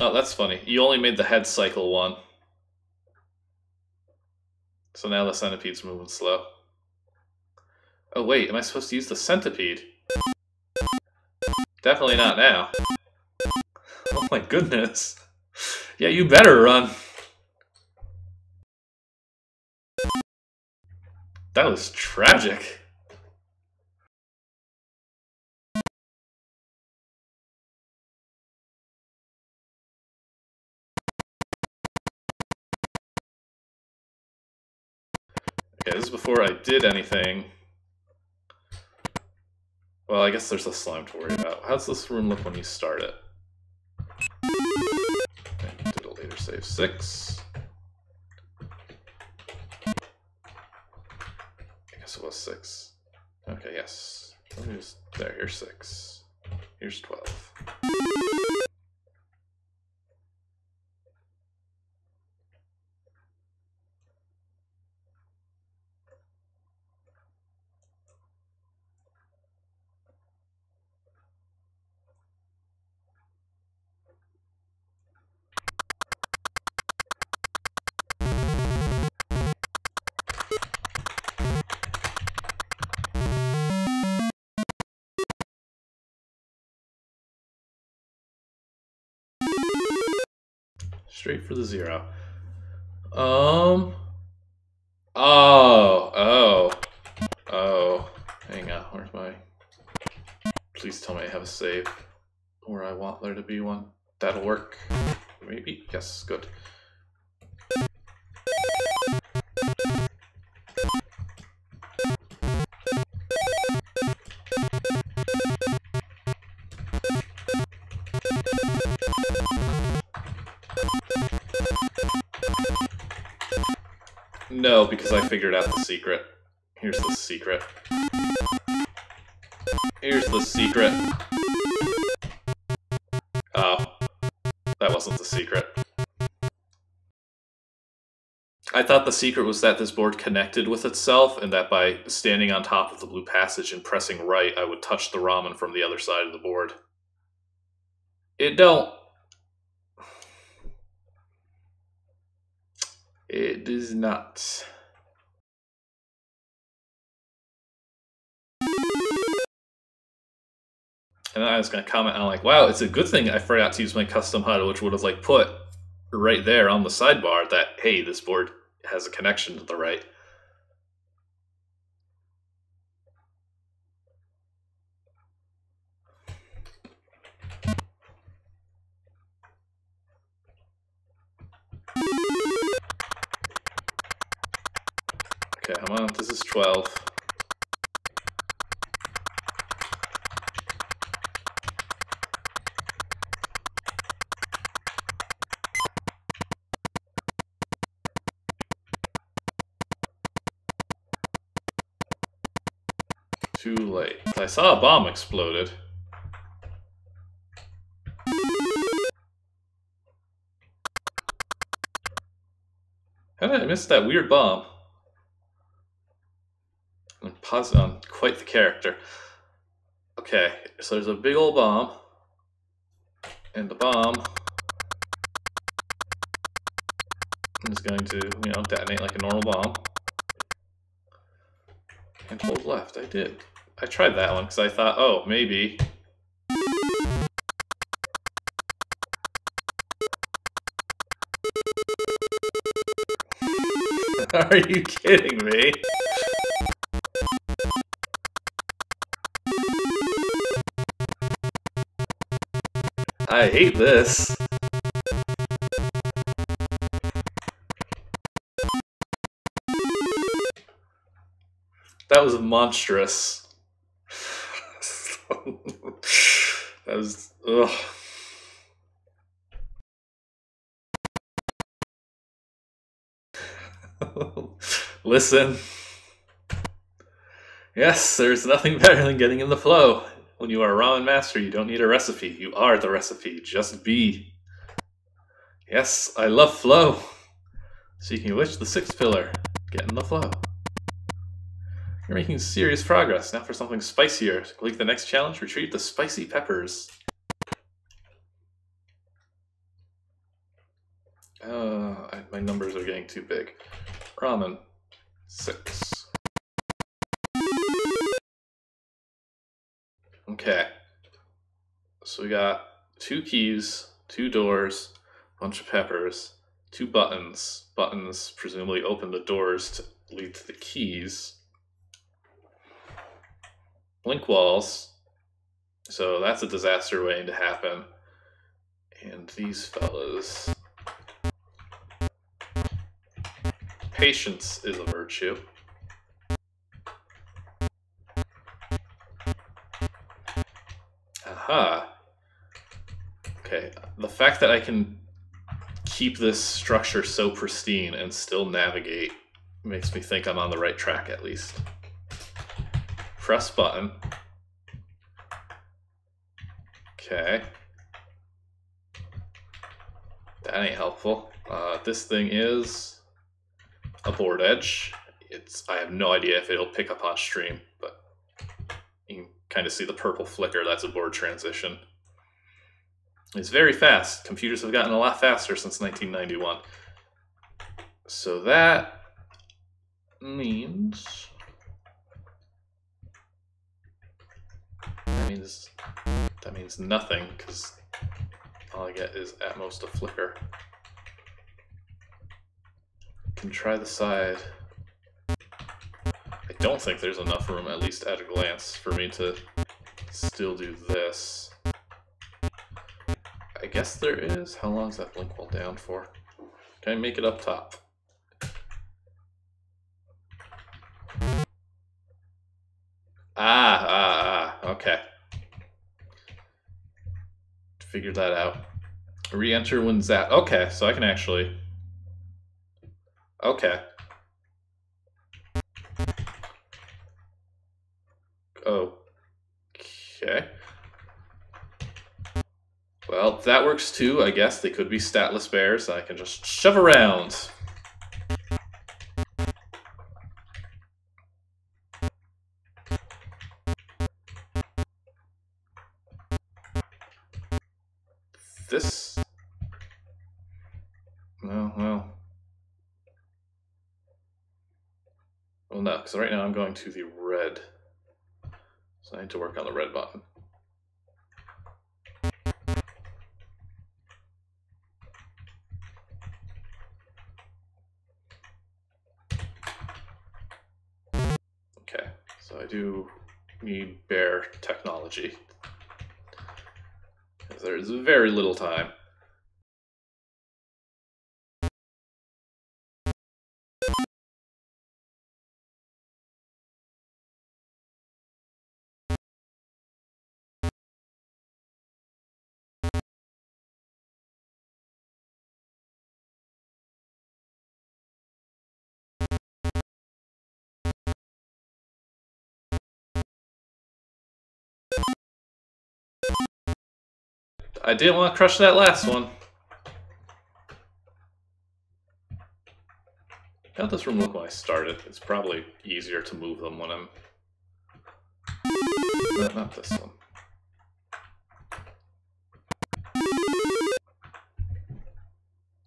Oh, that's funny. You only made the head cycle one. So now the centipede's moving slow. Oh wait, am I supposed to use the centipede? Definitely not now. Oh my goodness. Yeah, you better run. That was tragic. Okay, this is before I did anything. Well, I guess there's a slime to worry about. How's this room look when you start it? And did a later save 6. I guess it was 6. Okay, yes. There, here's 6. Here's 12. Straight for the 0. Oh. Hang on, where's my... Please tell me I have a save where I want there to be one. That'll work. Maybe? Yes, good. No, because I figured out the secret. Here's the secret. Here's the secret. Oh. That wasn't the secret. I thought the secret was that this board connected with itself, and that by standing on top of the blue passage and pressing right, I would touch the ramen from the other side of the board. It don't. It does not. And then I was going to comment on like, wow, it's a good thing I forgot to use my custom HUD, which would have like put right there on the sidebar that, hey, this board has a connection to the right. Okay, come on, this is 12. Too late. I saw a bomb exploded. How did I miss that weird bomb? I'm quite the character. Okay, so there's a big old bomb. And the bomb is going to, detonate like a normal bomb. And hold left. I did. I tried that one because I thought, oh, maybe. Are you kidding me? I hate this. That was monstrous. That was... ugh. Listen. Yes, there's nothing better than getting in the flow. When you are a ramen master, you don't need a recipe. You are the recipe. Just be. Yes, I love flow. Speaking of which, the 6th pillar. Get in the flow. You're making serious progress. Now for something spicier. To complete the next challenge, retrieve the spicy peppers. My numbers are getting too big. Ramen, 6. Okay. So we got 2 keys, 2 doors, a bunch of peppers, 2 buttons. Buttons presumably open the doors to lead to the keys. Blink walls. So that's a disaster waiting to happen. And these fellas. Patience is a virtue. Aha. Okay, the fact that I can keep this structure so pristine and still navigate makes me think I'm on the right track at least. Press button. Okay. That ain't helpful. This thing is a board edge. I have no idea if it'll pick up on stream, but you can kind of see the purple flicker. That's a board transition. It's very fast. Computers have gotten a lot faster since 1991. So that means nothing, because all I get is at most a flicker. Can try the side. I don't think there's enough room, at least at a glance, for me to still do this. I guess there is. How long is that blink wall down for? Can I make it up top? Okay. Figured that out. Re-enter when zap. Okay, so I can actually... Okay. Okay. Well, that works too, I guess. They could be statless bears. I can just shove around. This... Well, no, because right now I'm going to the red. So I need to work on the red button. Okay, so I do need bear technology. Because there's very little time. I didn't want to crush that last one. How'd this room look when I started? It's probably easier to move them when I'm... Not this one.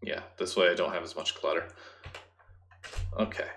Yeah, this way I don't have as much clutter. Okay.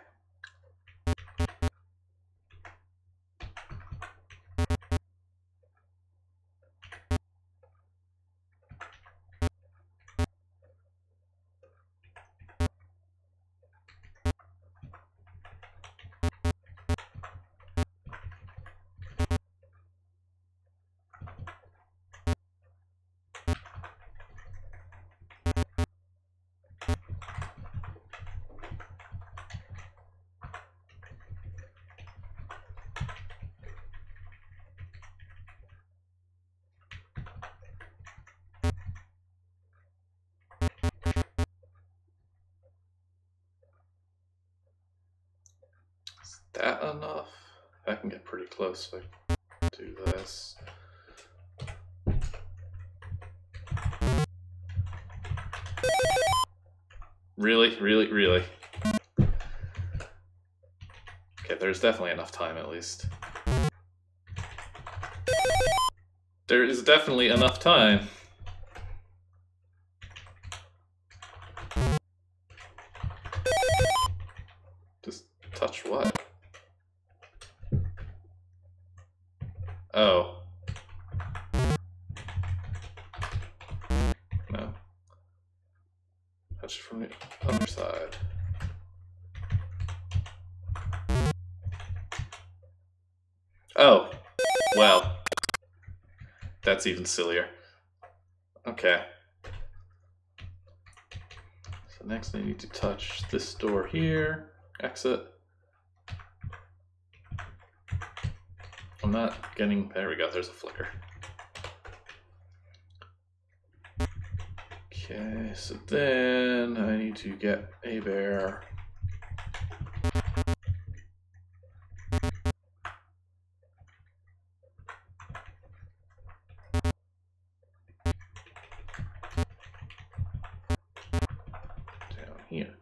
That enough? I can get pretty close if I do this. Really? Really? Really? Okay, there's definitely enough time at least. There is definitely enough time. Oh. No. Touch it from the other side. Oh. Well. That's even sillier. Okay. So next I need to touch this door here. Exit. I'm not getting... There we go, there's a flicker. Okay, so then I need to get a bear. Down here.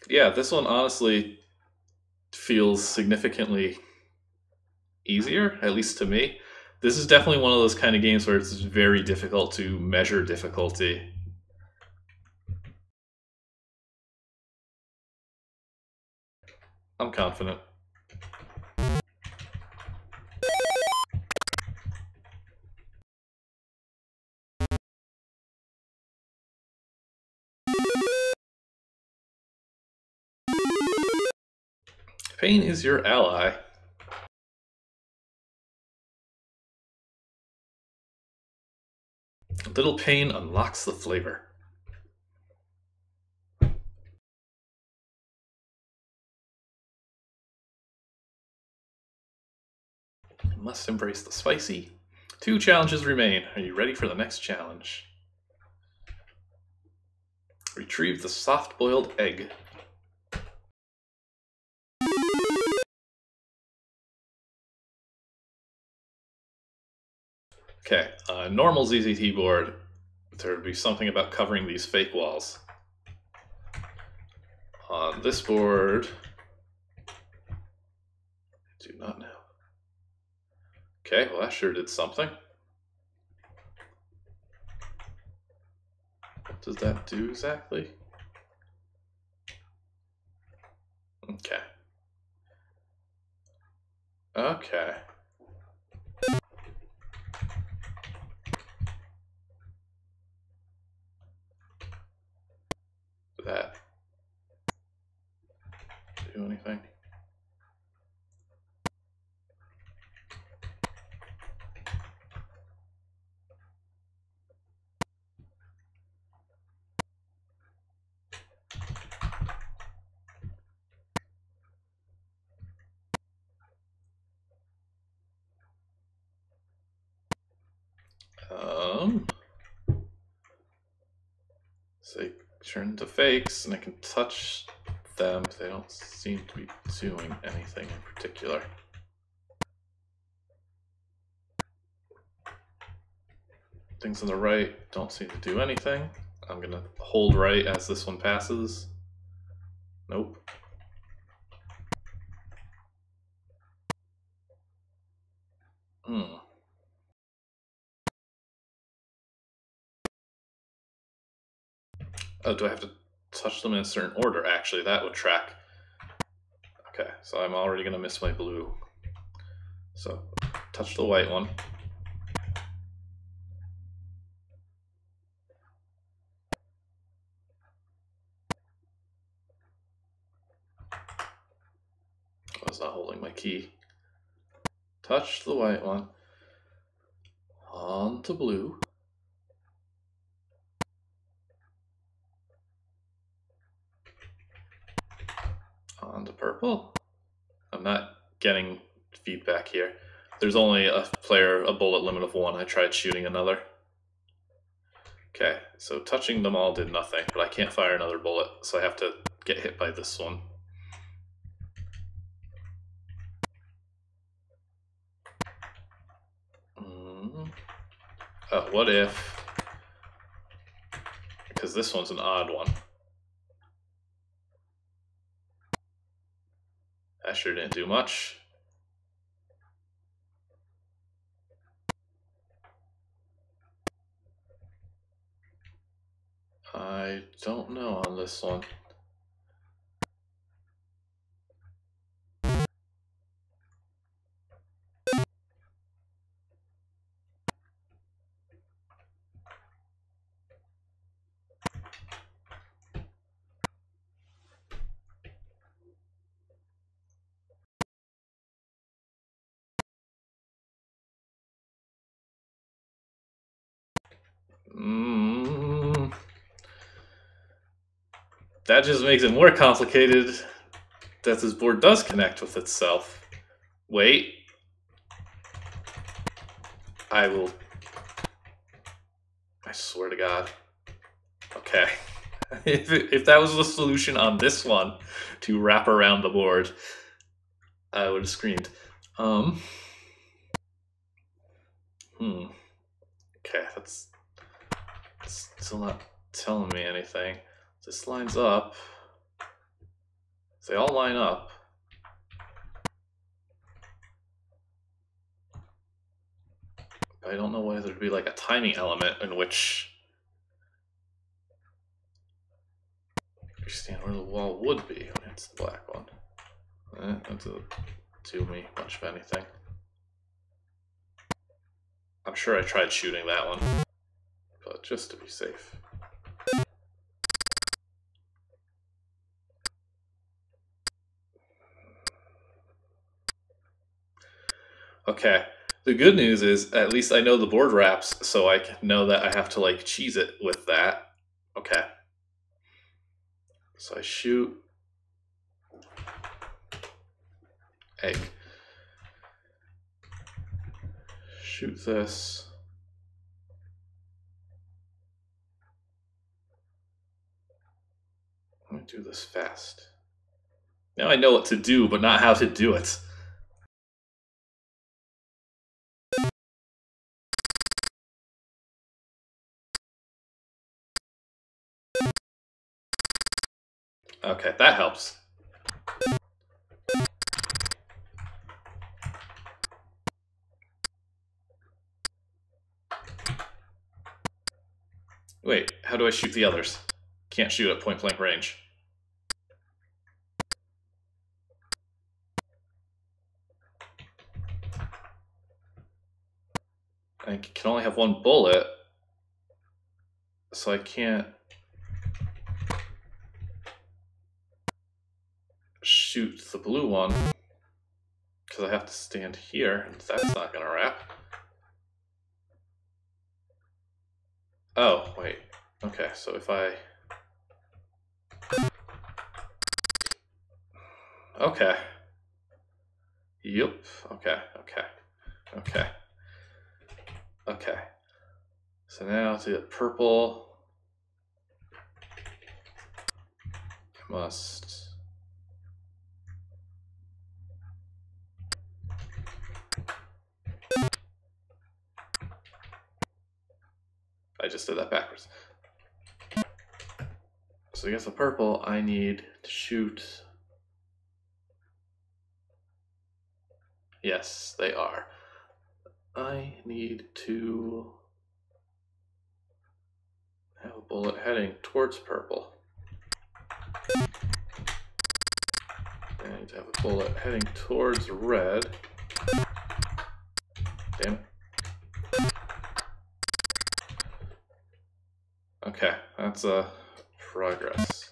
Yeah, this one honestly feels significantly easier, at least to me. This is definitely one of those kind of games where it's very difficult to measure difficulty. I'm confident. Pain is your ally. A little pain unlocks the flavor. Must embrace the spicy. 2 challenges remain. Are you ready for the next challenge? Retrieve the soft-boiled egg. Okay, on a normal ZZT board, there would be something about covering these fake walls. On this board, I do not know. Okay, well that sure did something. What does that do exactly? Okay. Okay. Did that do anything? So they turn into fakes, and I can touch them, but they don't seem to be doing anything in particular. Things on the right don't seem to do anything. I'm gonna hold right as this one passes. Nope. Oh, do I have to touch them in a certain order? Actually, that would track. Okay, so I'm already gonna miss my blue. So, touch the white one. I was not holding my key. Touch the white one. On to blue. On to purple. I'm not getting feedback here. There's only a bullet limit of 1. I tried shooting another. Okay, so touching them all did nothing, but I can't fire another bullet, so I have to get hit by this one. What if... Because this one's an odd one. That sure didn't do much. don't know on this one. That just makes it more complicated that this board does connect with itself. Wait. I swear to God. Okay. If that was the solution on this one to wrap around the board, I would have screamed. Okay, that's still not telling me anything. This lines up. They all line up. But I don't know whether there'd be like a timing element in which understand where the wall would be when it's the black one. That doesn't do me much of anything. I'm sure I tried shooting that one, but just to be safe. Okay, the good news is at least I know the board wraps, so I can know that I have to like cheese it with that. Okay. So I shoot egg. Shoot this. Let me do this fast. Now I know what to do, but not how to do it. Okay, that helps. Wait, how do I shoot the others? Can't shoot at point blank range. I can only have one bullet, so I can't shoot the blue one because I have to stand here, and that's not gonna wrap. Oh, wait. Okay, so if I... Okay. Yep. Okay, okay, okay. Okay. So now to get purple, I must... I just did that backwards. So to get the purple, I need to shoot... Yes, they are. I need to have a bullet heading towards purple. I need to have a bullet heading towards red. Damn it. Okay, that's a progress.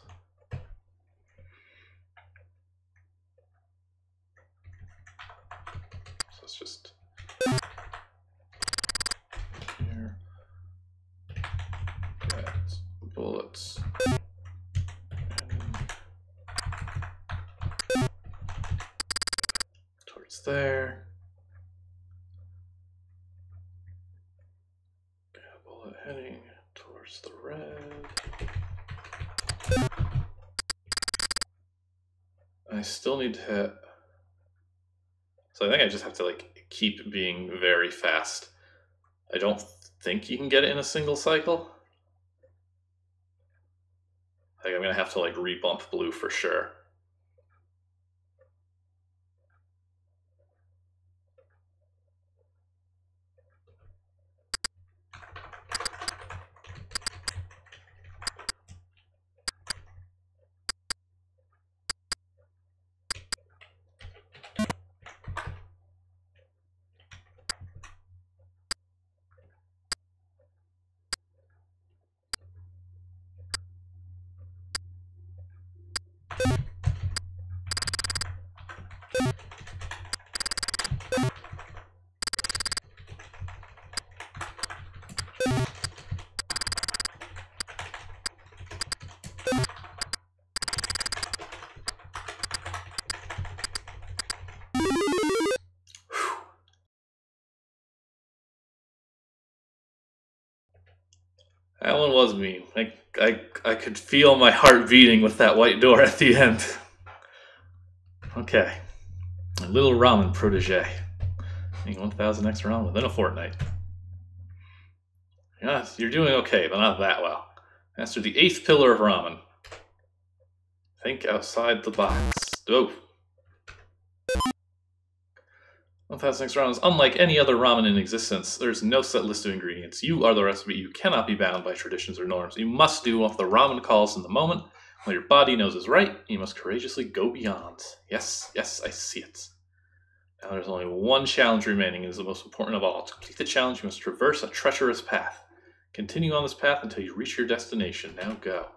So it's just here. That's bullets. Towards there. Bullet heading towards the red. I still need to hit. So I think I just have to like keep being very fast. I don't think you can get it in a single cycle. I think I'm gonna have to like rebump blue for sure. That one was mean. I could feel my heart beating with that white door at the end. Okay. A little ramen protege. 1,000 extra ramen within a fortnight. Yeah, you're doing okay, but not that well. Master the 8th pillar of ramen. Think outside the box. Oh. 1,000 extra ramen is unlike any other ramen in existence. There's no set list of ingredients. You are the recipe. You cannot be bound by traditions or norms. You must do what the ramen calls in the moment. What your body knows is right, you must courageously go beyond. Yes, yes, I see it. Now there's only one challenge remaining. It is the most important of all. To complete the challenge, you must traverse a treacherous path. Continue on this path until you reach your destination. Now go.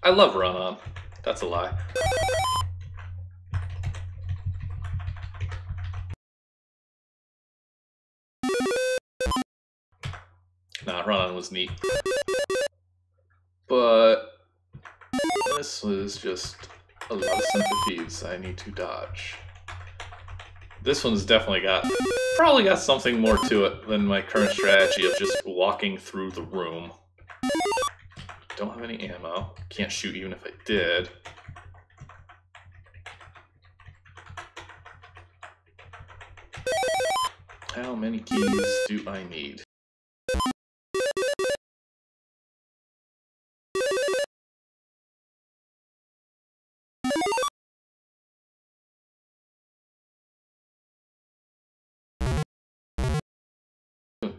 I love Run-On. That's a lie. Nah, Run-On was neat. But this was just a lot of centipedes I need to dodge. This one's definitely probably got something more to it than my current strategy of just walking through the room. Don't have any ammo. Can't shoot even if I did. How many keys do I need?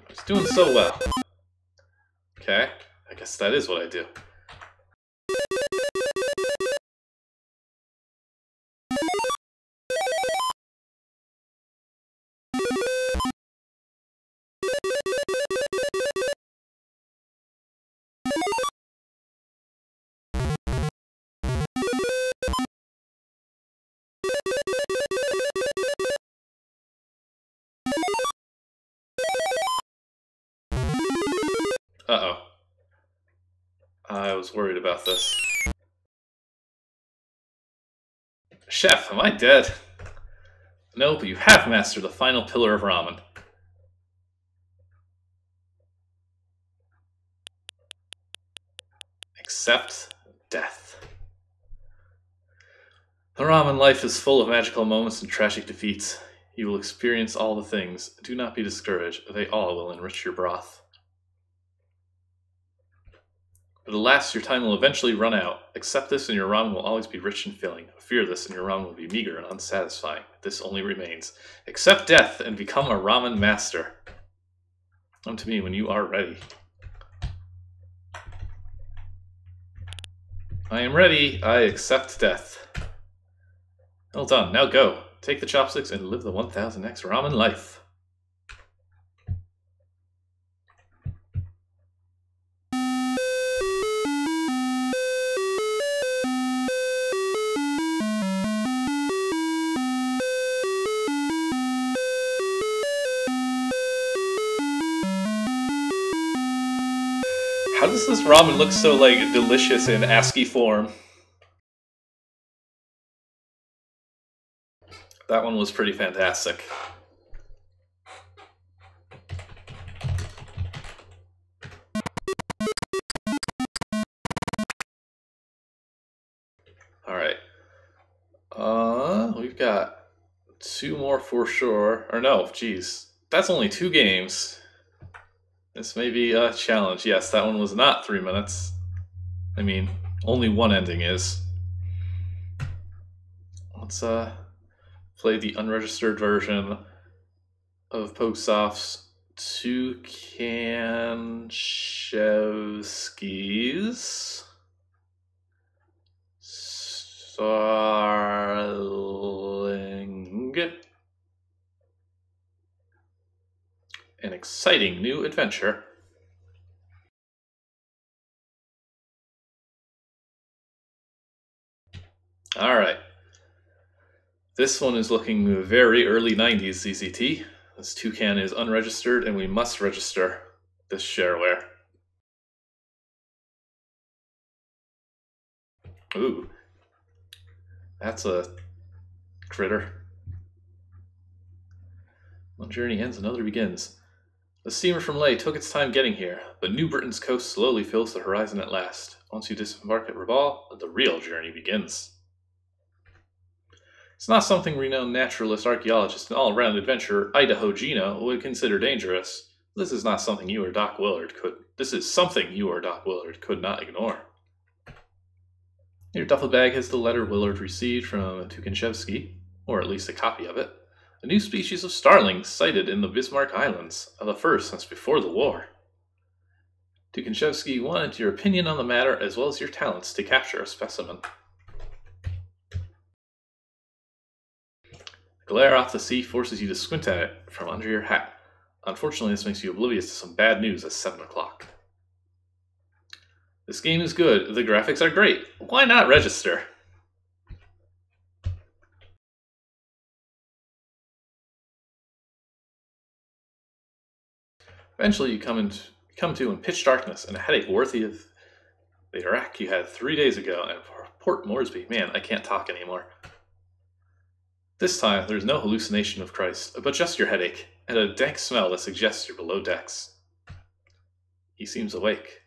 It's doing so well. Okay, I guess that is what I do. Uh-oh. I was worried about this. Chef, am I dead? No, but you have mastered the final pillar of ramen. Accept death. The ramen life is full of magical moments and tragic defeats. You will experience all the things. Do not be discouraged. They all will enrich your broth. But alas, your time will eventually run out. Accept this and your ramen will always be rich and filling. Fear this and your ramen will be meager and unsatisfying. This only remains. Accept death and become a ramen master. Come to me when you are ready. I am ready. I accept death. Well done. Now go. Take the chopsticks and live the 1000x ramen life. How does this ramen look so, like, delicious in ASCII form? That one was pretty fantastic. Alright. We've got 2 more for sure. Or no, geez. That's only 2 games. This may be a challenge. Yes, that one was not 3 minutes. I mean, only one ending is. Let's play the unregistered version of PogeSoft's Toucanchevsky's Starling. An exciting new adventure. Alright. This one is looking very early 90s ZZT. This toucan is unregistered, and we must register this shareware. Ooh. That's a critter. One journey ends, another begins. The steamer from Ley took its time getting here, but New Britain's coast slowly fills the horizon at last. Once you disembark at Raval, the real journey begins. It's not something renowned naturalist, archaeologist, and all-around adventurer Idaho Gino would consider dangerous. This is not something you or Doc Willard could. This is something you or Doc Willard could not ignore. Your duffel bag has the letter Willard received from Toucanchevsky, or at least a copy of it. A new species of starling sighted in the Bismarck Islands, the first since before the war. Toucanchevsky wanted your opinion on the matter as well as your talents to capture a specimen. The glare off the sea forces you to squint at it from under your hat. Unfortunately, this makes you oblivious to some bad news at 7 o'clock. This game is good. The graphics are great. Why not register? Eventually, you come to in pitch darkness and a headache worthy of the Iraq you had 3 days ago and Port Moresby. Man, I can't talk anymore. This time, there's no hallucination of Christ, but just your headache, and a dank smell that suggests you're below decks. He seems awake.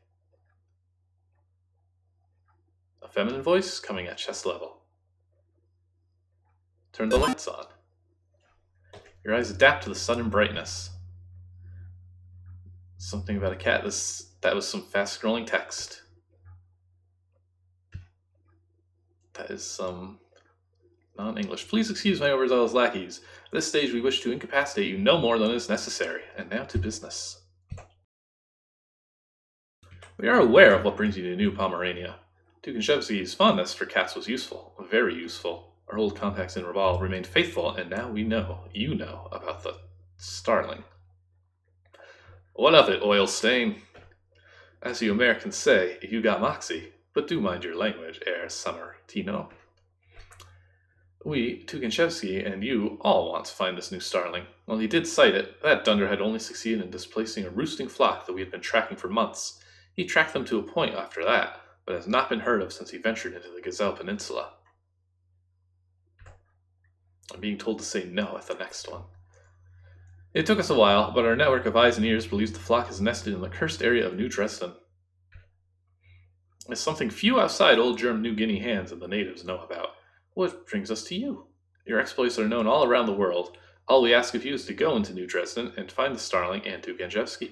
A feminine voice coming at chest level. Turn the lights on. Your eyes adapt to the sudden brightness. Something about a cat. That was some fast-scrolling text. That is some non-English. Please excuse my overzealous lackeys. At this stage, we wish to incapacitate you no more than is necessary. And now to business. We are aware of what brings you to New Pomerania. Toucanchevsky's fondness for cats was useful, very useful. Our old contacts in Raval remained faithful, and now we know, you know, about the Starling. What of it, oil stain? As you Americans say, you got moxie, but do mind your language, Herr Sammartino. We, Toucanchevsky, and you all want to find this new Starling. While he did sight it, that dunderhead only succeeded in displacing a roosting flock that we had been tracking for months. He tracked them to a point after that, but has not been heard of since he ventured into the Gazelle Peninsula. I'm being told to say no at the next one. It took us a while, but our network of eyes and ears believes the flock is nested in the cursed area of New Dresden. It's something few outside old germ New Guinea hands and the natives know about. What brings us to you? Your exploits are known all around the world. All we ask of you is to go into New Dresden and find the Starling and Toucanchevsky.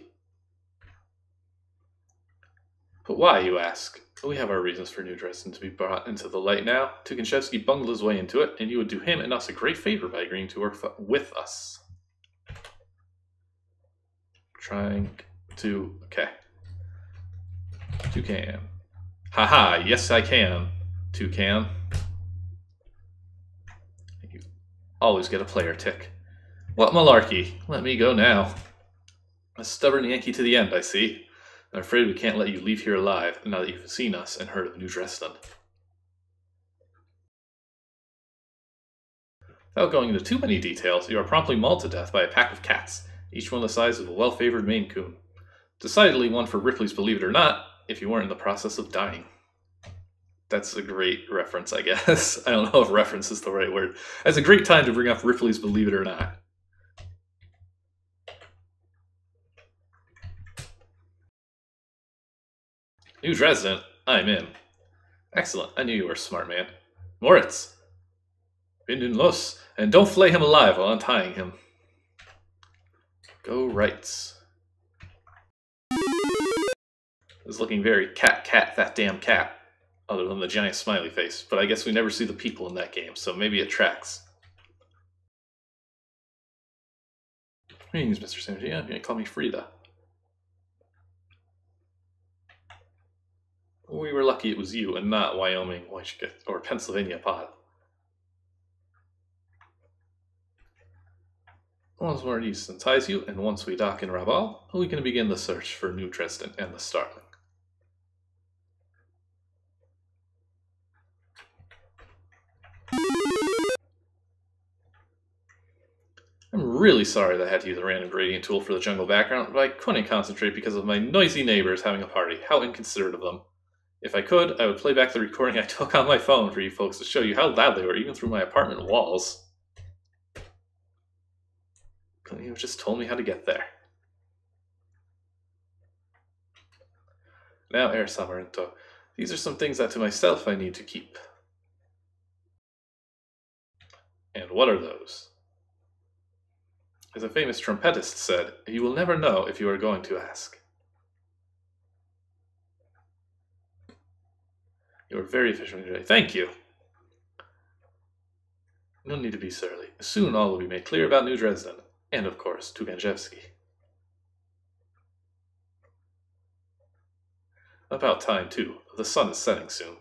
But why, you ask? We have our reasons for New Dresden to be brought into the light now. Toucanchevsky bungled his way into it, and you would do him and us a great favor by agreeing to work with us. Okay. Toucan. Haha, yes I can. Toucan. You always get a player tick. What malarkey? Let me go now. A stubborn Yankee to the end, I see. I'm afraid we can't let you leave here alive, now that you've seen us and heard of New Dresden. Without going into too many details, you are promptly mauled to death by a pack of cats, each one the size of a well-favored Maine Coon. Decidedly one for Ripley's Believe It or Not, if you weren't in the process of dying. That's a great reference, I guess. I don't know if reference is the right word. That's a great time to bring up Ripley's Believe It or Not. New Dresden, I'm in. Excellent, I knew you were a smart man. Moritz! Binden los, and don't flay him alive while untying him. Go rights. It's looking very cat, that damn cat. Other than the giant smiley face, but I guess we never see the people in that game, so maybe it tracks. Greetings, Mr. Sanji. I'm going to call me Frida. We were lucky it was you and not Wyoming or Pennsylvania Pod. Once more east ties you, and once we dock in Raval, we can begin the search for New Dresden and the Starling. I'm really sorry that I had to use a random gradient tool for the jungle background, but I couldn't concentrate because of my noisy neighbors having a party. How inconsiderate of them. If I could, I would play back the recording I took on my phone for you folks to show you how loud they were, even through my apartment walls. Couldn't you have just told me how to get there? Now, Herr Samarinto, these are some things that to myself I need to keep. And what are those? As a famous trumpetist said, you will never know if you are going to ask. You are very efficient today. Thank you. No need to be surly. Soon all will be made clear about New Dresden, and of course, Toucanchevsky. About time, too. The sun is setting soon.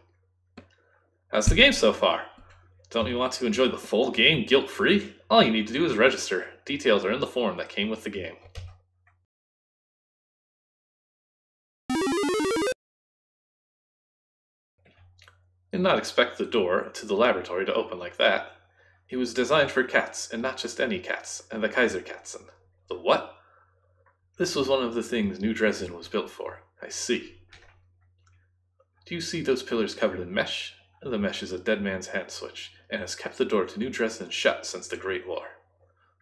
How's the game so far? Don't you want to enjoy the full game guilt-free? All you need to do is register. Details are in the form that came with the game. Did not expect the door to the laboratory to open like that. It was designed for cats, and not just any cats, and the Kaiserkatzen. The what? This was one of the things New Dresden was built for. I see. Do you see those pillars covered in mesh? The mesh is a dead man's hand switch, and has kept the door to New Dresden shut since the Great War.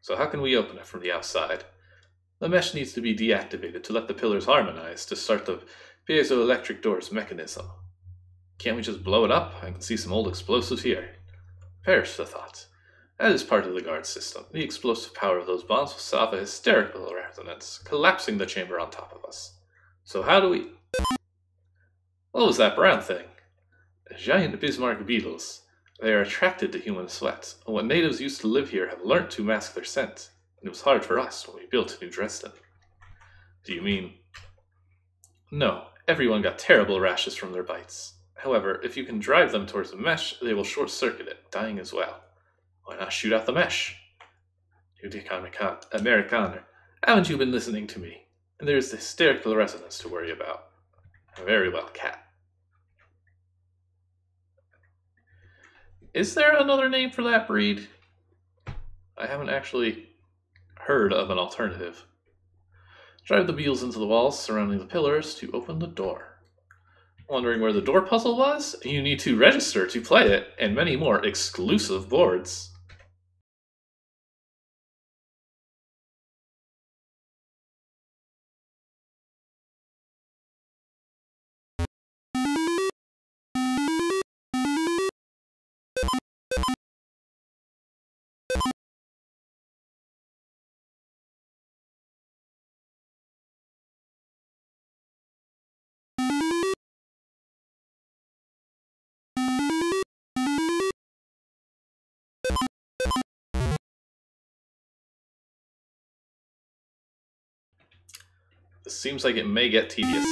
So how can we open it from the outside? The mesh needs to be deactivated to let the pillars harmonize to start the piezoelectric door's mechanism. Can't we just blow it up? I can see some old explosives here. Perish the thought. That is part of the guard system. The explosive power of those bombs will set off a hysterical resonance, collapsing the chamber on top of us. So how do we... What was that brown thing? Giant Bismarck beetles. They are attracted to human sweat. What natives used to live here have learnt to mask their scent. And it was hard for us when we built New Dresden. Do you mean... No, everyone got terrible rashes from their bites. However, if you can drive them towards the mesh, they will short-circuit it, dying as well. Why not shoot out the mesh? You dick Amerikaner, haven't you been listening to me? And there is the hysterical resonance to worry about. Very well, cat. Is there another name for that breed? I haven't actually heard of an alternative. Drive the beetles into the walls surrounding the pillars to open the door. Wondering where the door puzzle was? You need to register to play it, and many more exclusive boards. This seems like it may get tedious.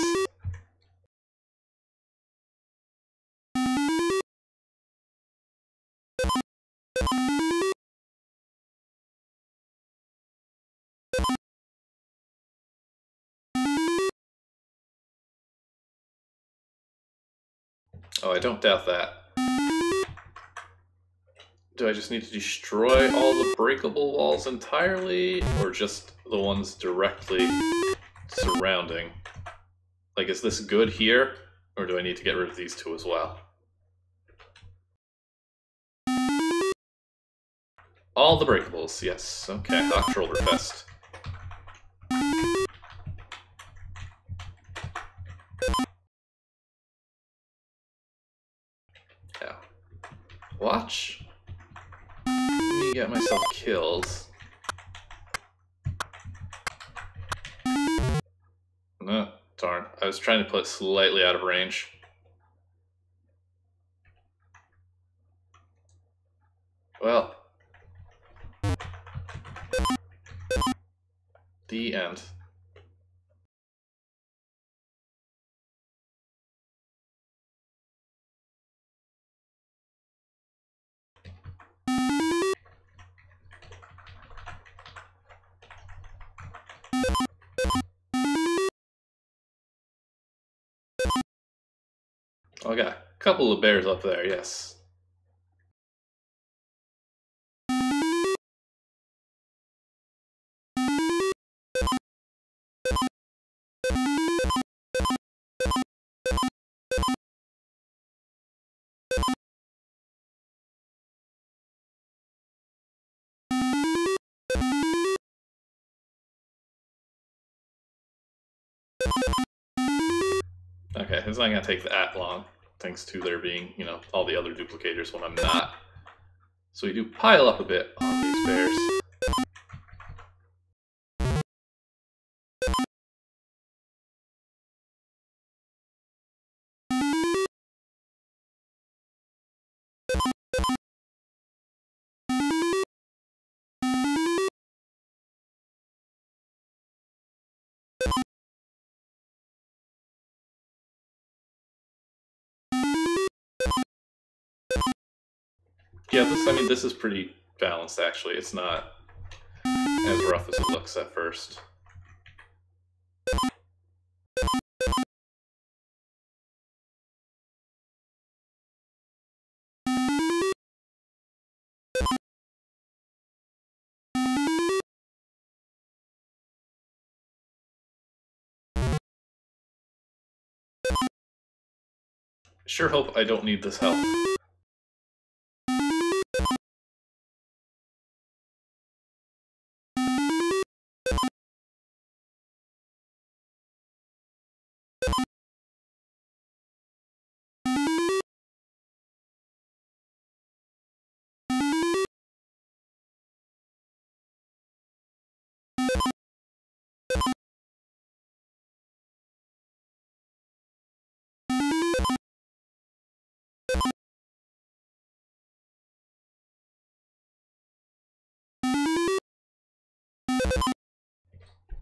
Oh, I don't doubt that. Do I just need to destroy all the breakable walls entirely, or just the ones directly surrounding? Like, is this good here, or do I need to get rid of these two as well? All the breakables, yes. Okay, Oktrollberfest. Yeah. Watch me get myself killed. No, darn. I was trying to put it slightly out of range. Well. The end. Oh, I got a couple of bears up there, yes. Okay, it's not gonna take that long, thanks to there being, you know, all the other duplicators when I'm not. So we do pile up a bit on these bears. Yeah, this is pretty balanced actually. It's not as rough as it looks at first. Sure hope I don't need this help.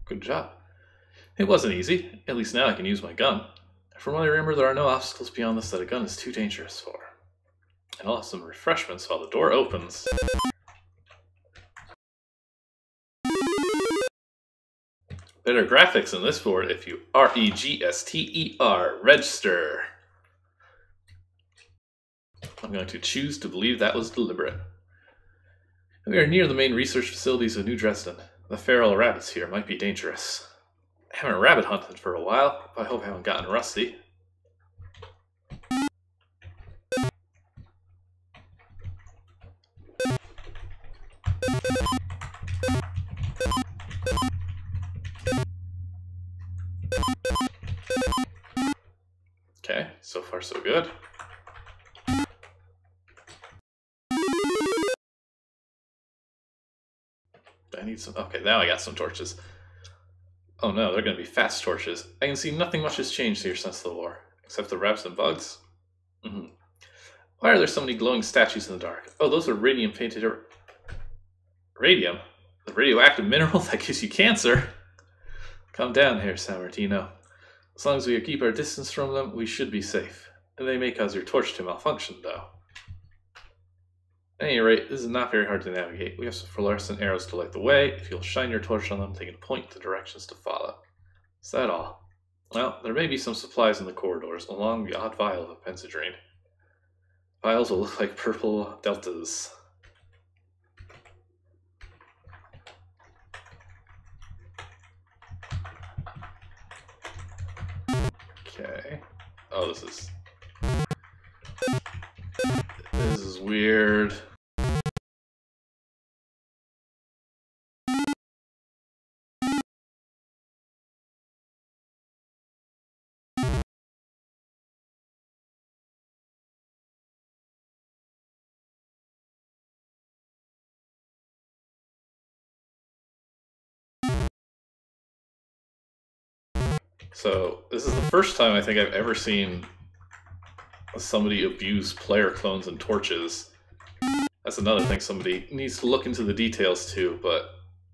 Good job. It wasn't easy. At least now I can use my gun. From what I remember, there are no obstacles beyond this that a gun is too dangerous for. And I'll have some refreshments while the door opens. Better graphics in this board if you R-E-G-S-T-E-R, register. I'm going to choose to believe that was deliberate. We are near the main research facilities of New Dresden. The feral rabbits here might be dangerous. I haven't rabbit hunted for a while, but I hope I haven't gotten rusty. Okay, so far so good. I need some... Okay, now I got some torches. Oh no, they're going to be fast torches. I can see nothing much has changed here since the war, except the rabbits and bugs. Why are there so many glowing statues in the dark? Oh, those are radium painted... Radium? The radioactive mineral that gives you cancer? Calm down here, San Martino. As long as we keep our distance from them, we should be safe. And they may cause your torch to malfunction, though. At any rate, this is not very hard to navigate. We have some fluorescent arrows to light the way. If you'll shine your torch on them, they can point the directions to follow. Is that all? Well, there may be some supplies in the corridors, along the odd vial of benzodrine. Vials will look like purple deltas. Okay. Oh, this is weird. So, this is the first time I think I've ever seen somebody abuse player clones and torches. That's another thing somebody needs to look into the details too, but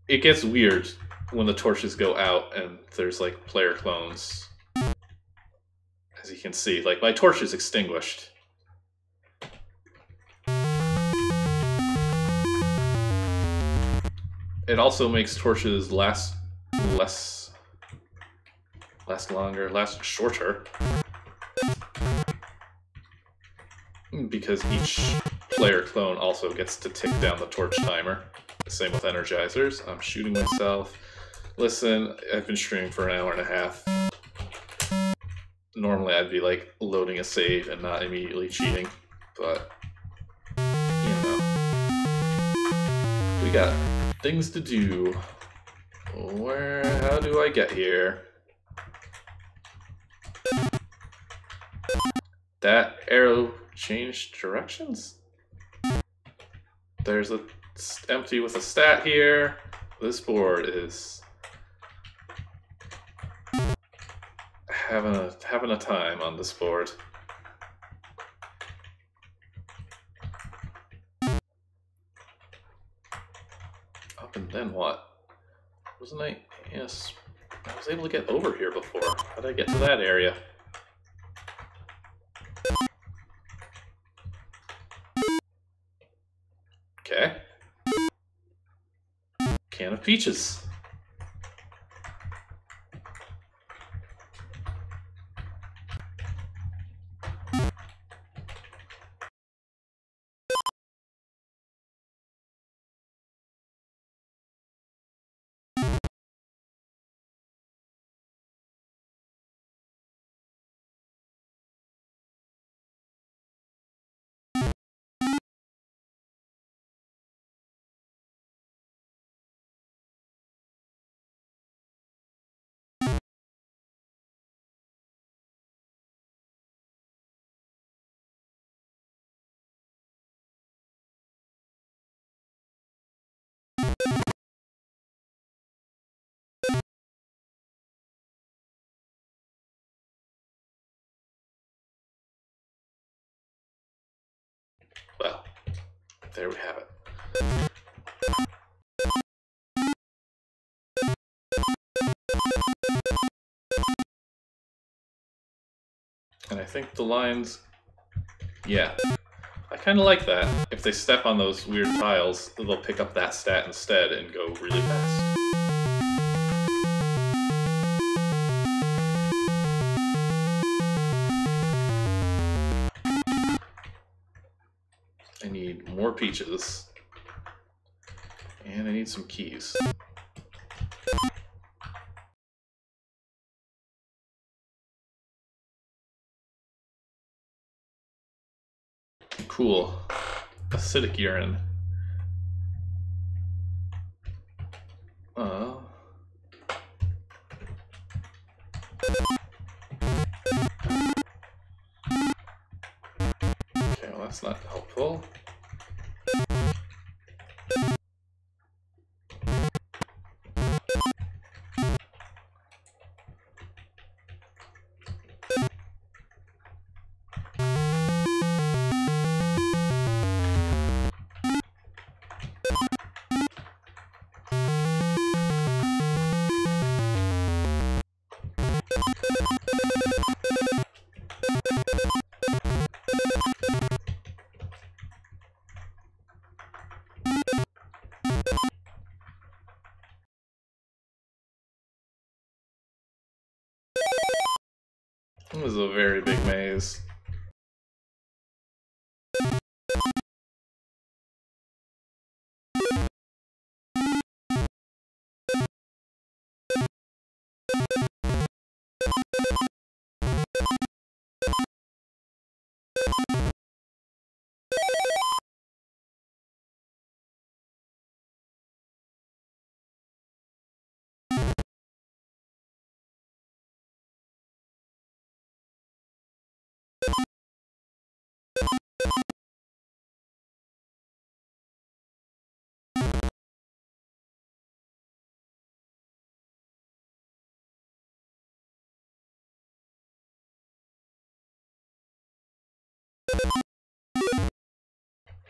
it gets weird when the torches go out and there's like player clones. As you can see, like my torch is extinguished. It also makes torches last longer, last shorter. Because each player clone also gets to tick down the torch timer. Same with energizers. I'm shooting myself. Listen, I've been streaming for an hour and a half. Normally I'd be like loading a save and not immediately cheating, but you know. We got things to do. How do I get here? that arrow change directions? There's a empty with a stat here. This board is having a time on this board. Up and then what? Wasn't I? Yes, I was able to get over here before. How did I get to that area? Okay. Can of peaches. Well, there we have it. And I think the lines, yeah, I kind of like that. If they step on those weird tiles, they'll pick up that stat instead and go really fast. I need more peaches. And I need some keys. Cool. Acidic urine. Okay, well that's not helpful. This is a very big maze.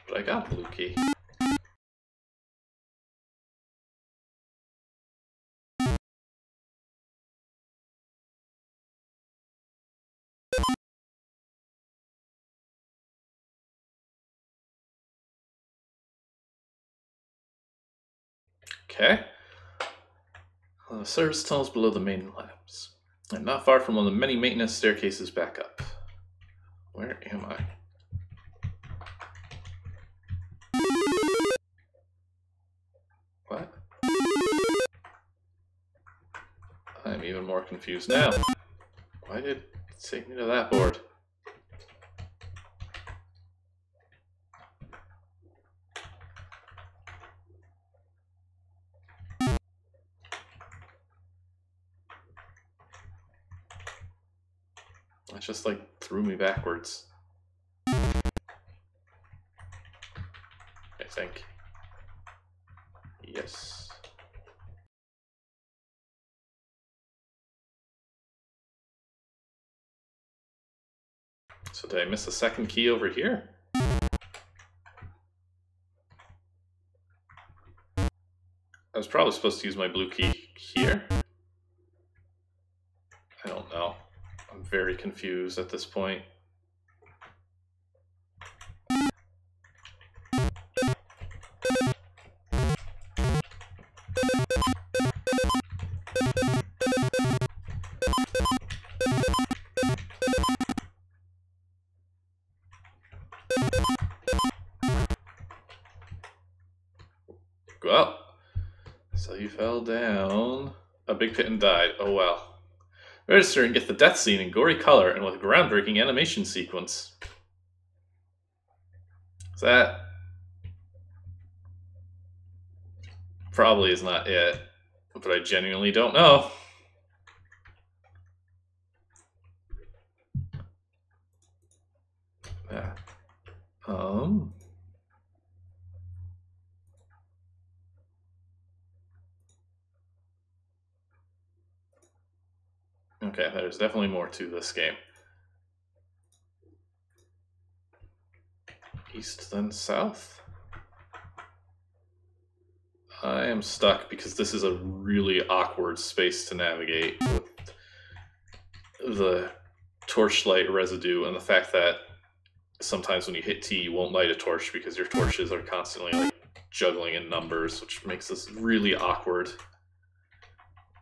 But I got blue key. Okay. The service tunnels below the main labs, and not far from one of the many maintenance staircases back up. Where am I? What? I'm even more confused now. Why did it take me to that board? It just like threw me backwards. I think. Yes. So did I miss a second key over here? I was probably supposed to use my blue key here. I don't know. I'm very confused at this point. Well, so you fell down a big pit and died. Oh well. Register and get the death scene in gory color and with a groundbreaking animation sequence. That probably is not it, but I genuinely don't know. Yeah. Okay, there's definitely more to this game. East then south? I am stuck because this is a really awkward space to navigate with the torchlight residue and the fact that sometimes when you hit T you won't light a torch because your torches are constantly like juggling in numbers, which makes this really awkward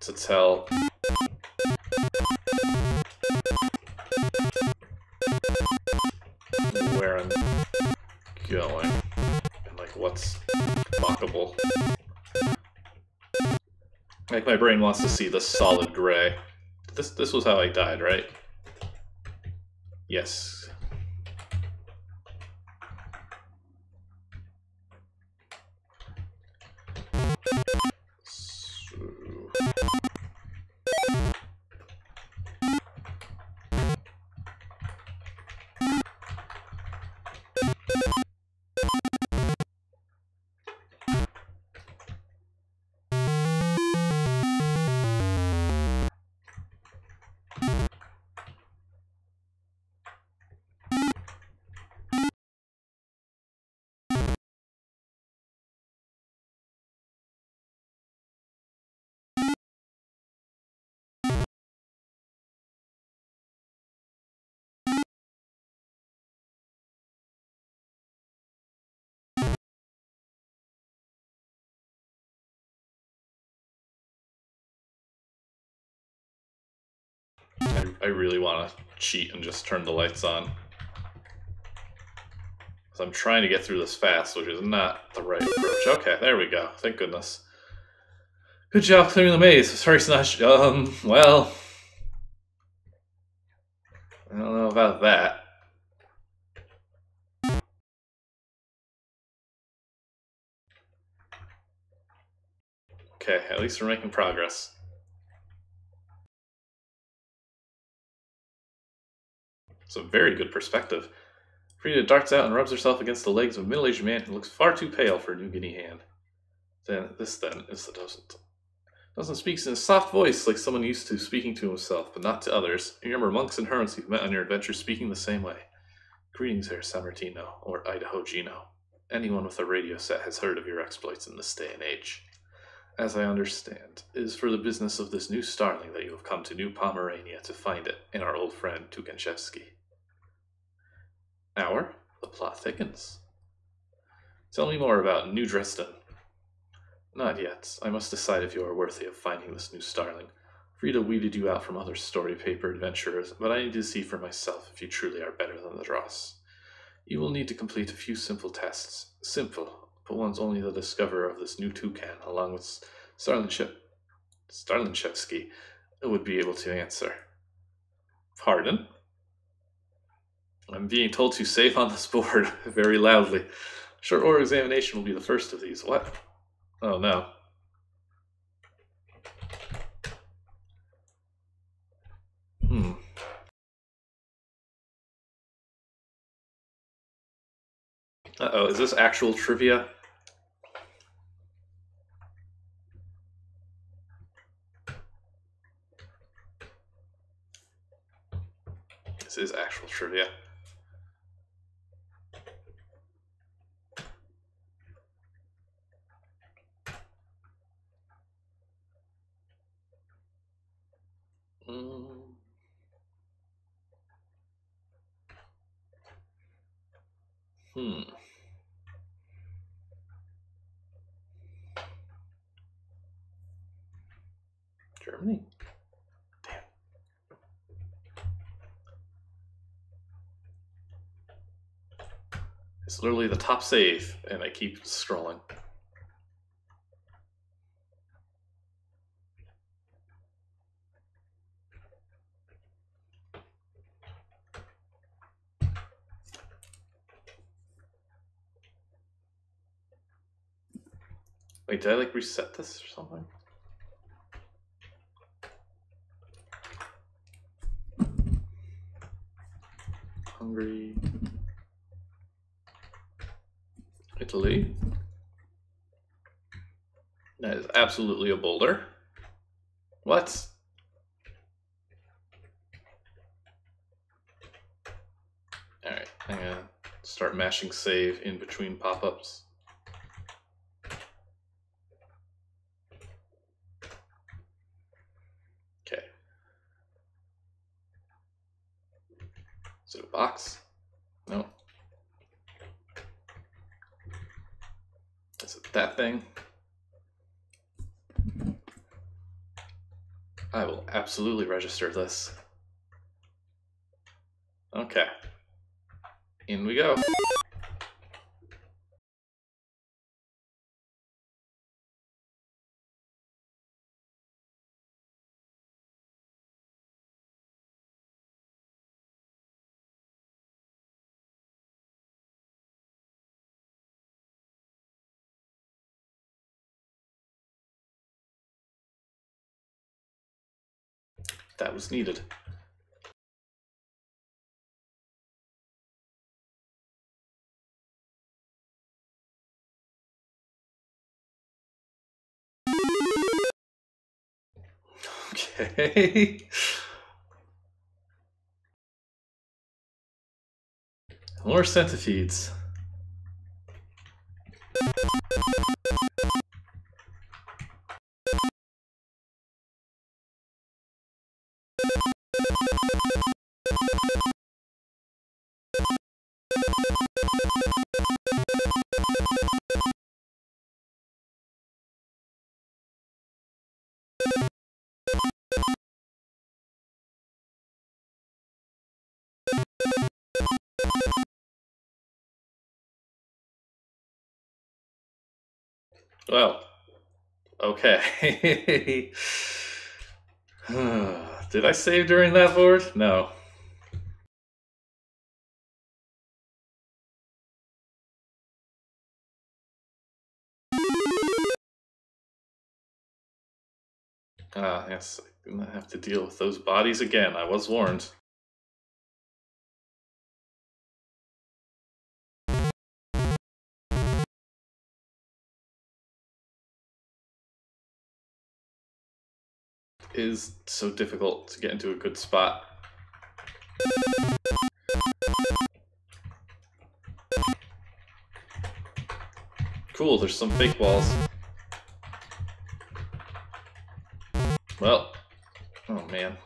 to tell where I'm going and like what's fuckable. Like my brain wants to see the solid gray. This was how I died, right? Yes. I really want to cheat and just turn the lights on. So I'm trying to get through this fast, which is not the right approach. Okay, there we go. Thank goodness. Good job clearing the maze. Sorry, Snatch. Well, I don't know about that. Okay, at least we're making progress. It's a very good perspective. Frida darts out and rubs herself against the legs of a middle-aged man who looks far too pale for a new guinea hand. This is the docent. Docent speaks in a soft voice like someone used to speaking to himself, but not to others. You remember monks and hermits you've met on your adventure speaking the same way. Greetings, Herr Sammartino, or Idaho Gino. Anyone with a radio set has heard of your exploits in this day and age. As I understand, it is for the business of this new Starling that you have come to New Pomerania to find it, and our old friend Toucanchevsky. The plot thickens. Tell me more about New Dresden. Not yet. I must decide if you are worthy of finding this new Starling. Frida weeded you out from other story paper adventurers, but I need to see for myself if you truly are better than the Dross. You will need to complete a few simple tests. Simple, but one's only the discoverer of this new toucan, along with Starlinchevsky, would be able to answer. Pardon? I'm being told to save on this board very loudly. Short order examination will be the first of these. What? Oh no. Uh-oh, is this actual trivia? This is actual trivia. Germany? Damn. It's literally the top save, and I keep scrolling. Wait, did I like reset this or something? Hungary. Italy. That is absolutely a boulder. What? Alright, I'm gonna start mashing save in between pop-ups. Okay. Is it a box? No. Is it that thing? I will absolutely register this. Okay. In we go. That was needed. Okay. More centipedes. Well, okay. Did I save during that board? No. Yes, I'm gonna have to deal with those bodies again. I was warned. It is so difficult to get into a good spot. Cool, there's some fake walls. Well, oh man.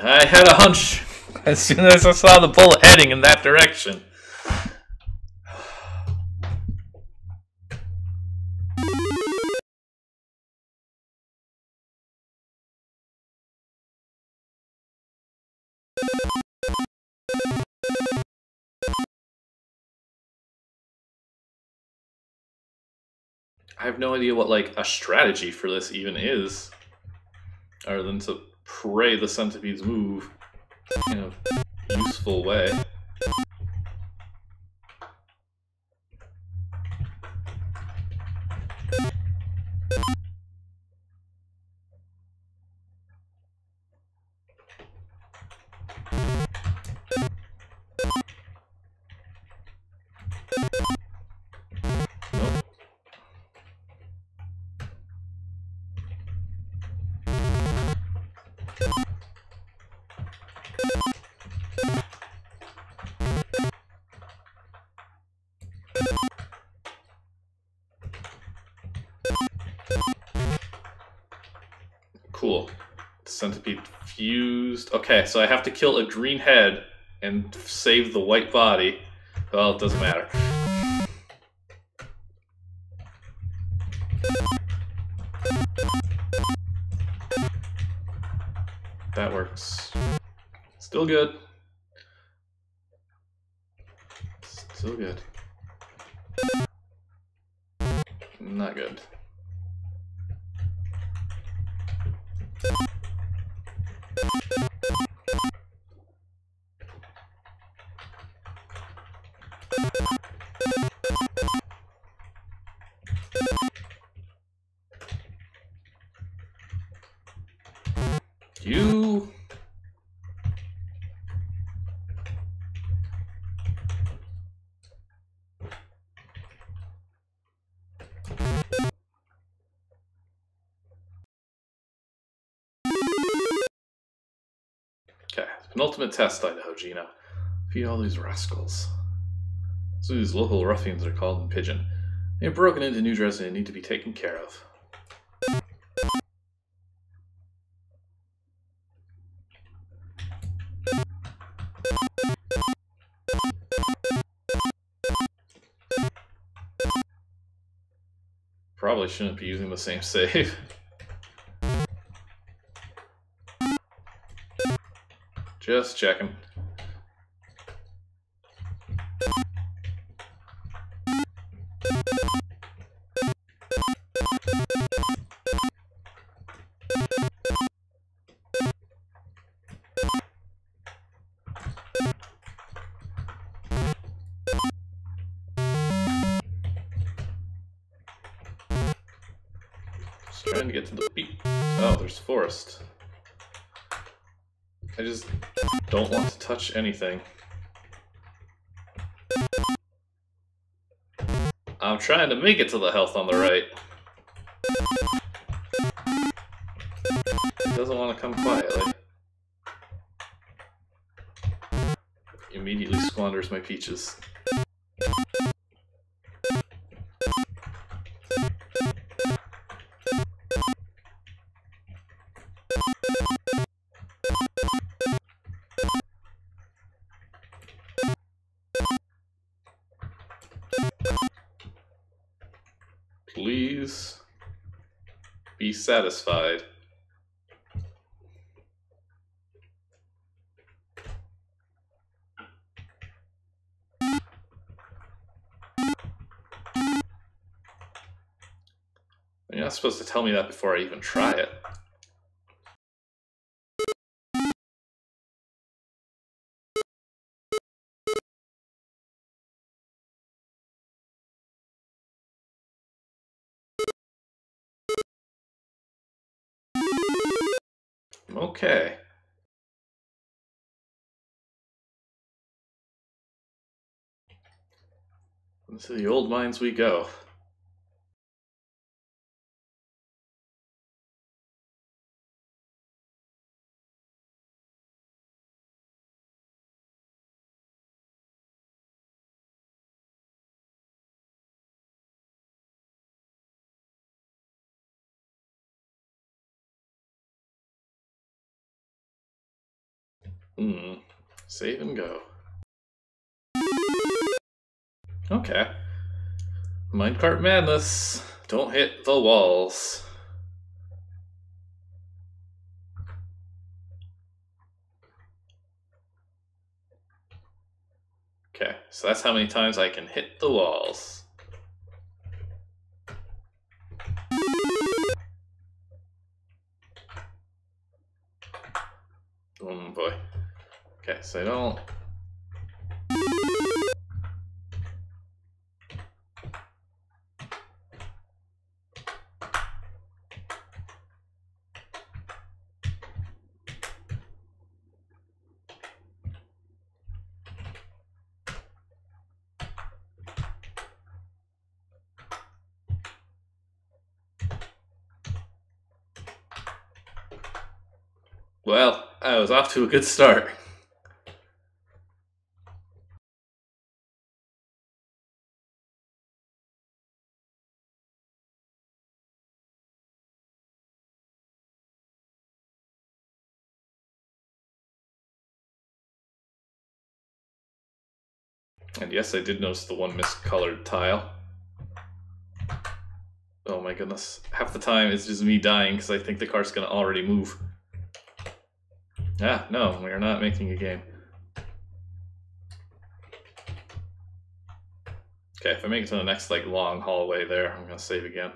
I had a hunch as soon as I saw the bullet heading in that direction. I have no idea what, like, a strategy for this even is. Other than to pray the centipedes move in a useful way. Cool. Centipede fused. Okay, so I have to kill a green head and save the white body. Well, it doesn't matter. That works. Still good. Still good. Not good. You... Okay, penultimate test, Idaho Gina. Feed all these rascals. So these local ruffians are called in Pigeon. They have broken into New Jersey and need to be taken care of. Probably shouldn't be using the same save. Just checking. Just trying to get to the beat. Oh, there's forest. I just don't want to touch anything. I'm trying to make it to the health on the right. It doesn't want to come quietly. Immediately squanders my peaches. Please be satisfied. You're not supposed to tell me that before I even try it. Okay. Into the old mines we go. Save and go. Okay. Minecart madness. Don't hit the walls. Okay, so that's how many times I can hit the walls. Oh boy. Okay, so I don't... Well, I was off to a good start. And yes, I did notice the one miscolored tile. Oh my goodness. Half the time it's just me dying because I think the car's going to already move. Ah, no, we are not making a game. Okay, if I make it to the next like long hallway there, I'm going to save again.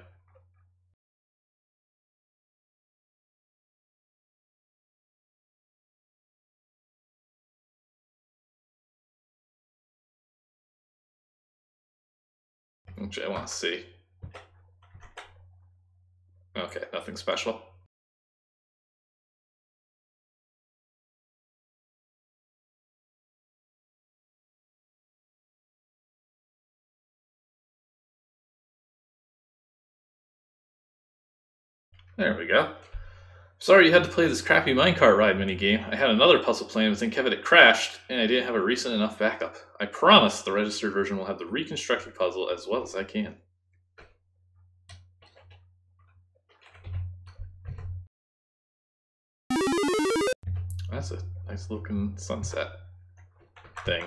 Which I want to see. Okay, nothing special. There we go. Sorry you had to play this crappy minecart ride minigame. I had another puzzle plan, but then Kevin it crashed, and I didn't have a recent enough backup. I promise the registered version will have the reconstructed puzzle as well as I can. That's a nice looking sunset thing.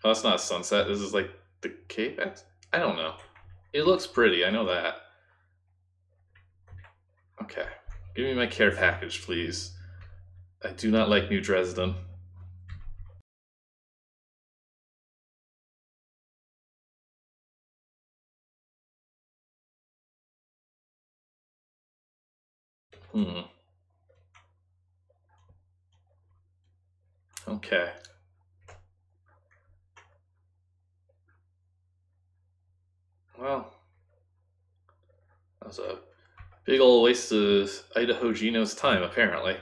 Oh, that's not a sunset. This is like the cave. I don't know. It looks pretty. I know that. Okay. Give me my care package, please. I do not like New Dresden. Okay. Well, that was a big old waste of Idaho Gino's time, apparently.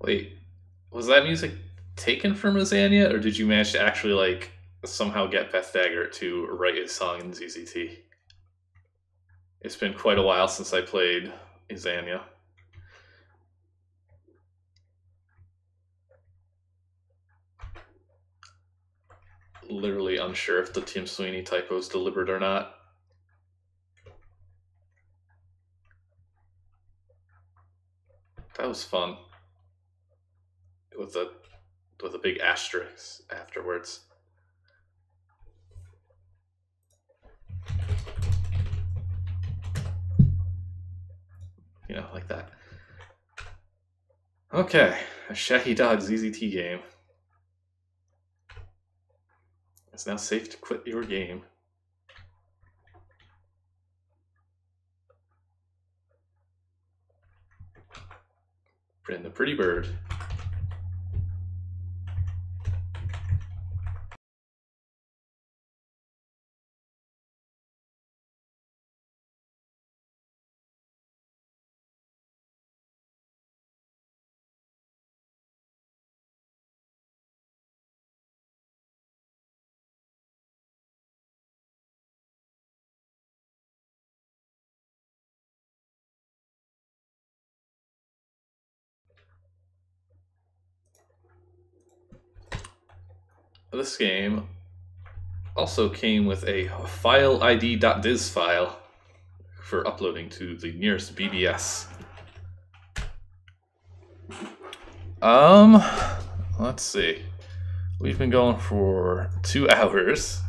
Wait, was that music taken from Rosanna, or did you manage to actually, like, somehow get Beth Daggert to write a song in ZZT? It's been quite a while since I played Izania. Literally unsure if the Tim Sweeney typo is deliberate or not. That was fun. With a big asterisk afterwards. You know, like that. Okay, a Shaggy Dog ZZT game. It's now safe to quit your game. Bring the pretty bird. this game also came with a file id.diz file for uploading to the nearest BBS. Let's see. We've been going for 2 hours.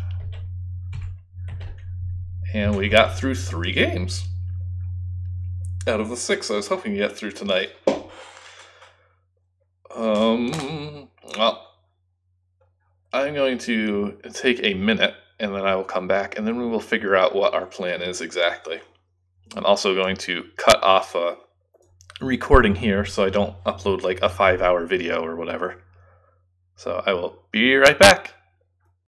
And we got through 3 games out of the 6 I was hoping to get through tonight. Well, I'm going to take a minute and then I will come back and then we will figure out what our plan is exactly. I'm also going to cut off a recording here so I don't upload like a 5-hour video or whatever. So I will be right back.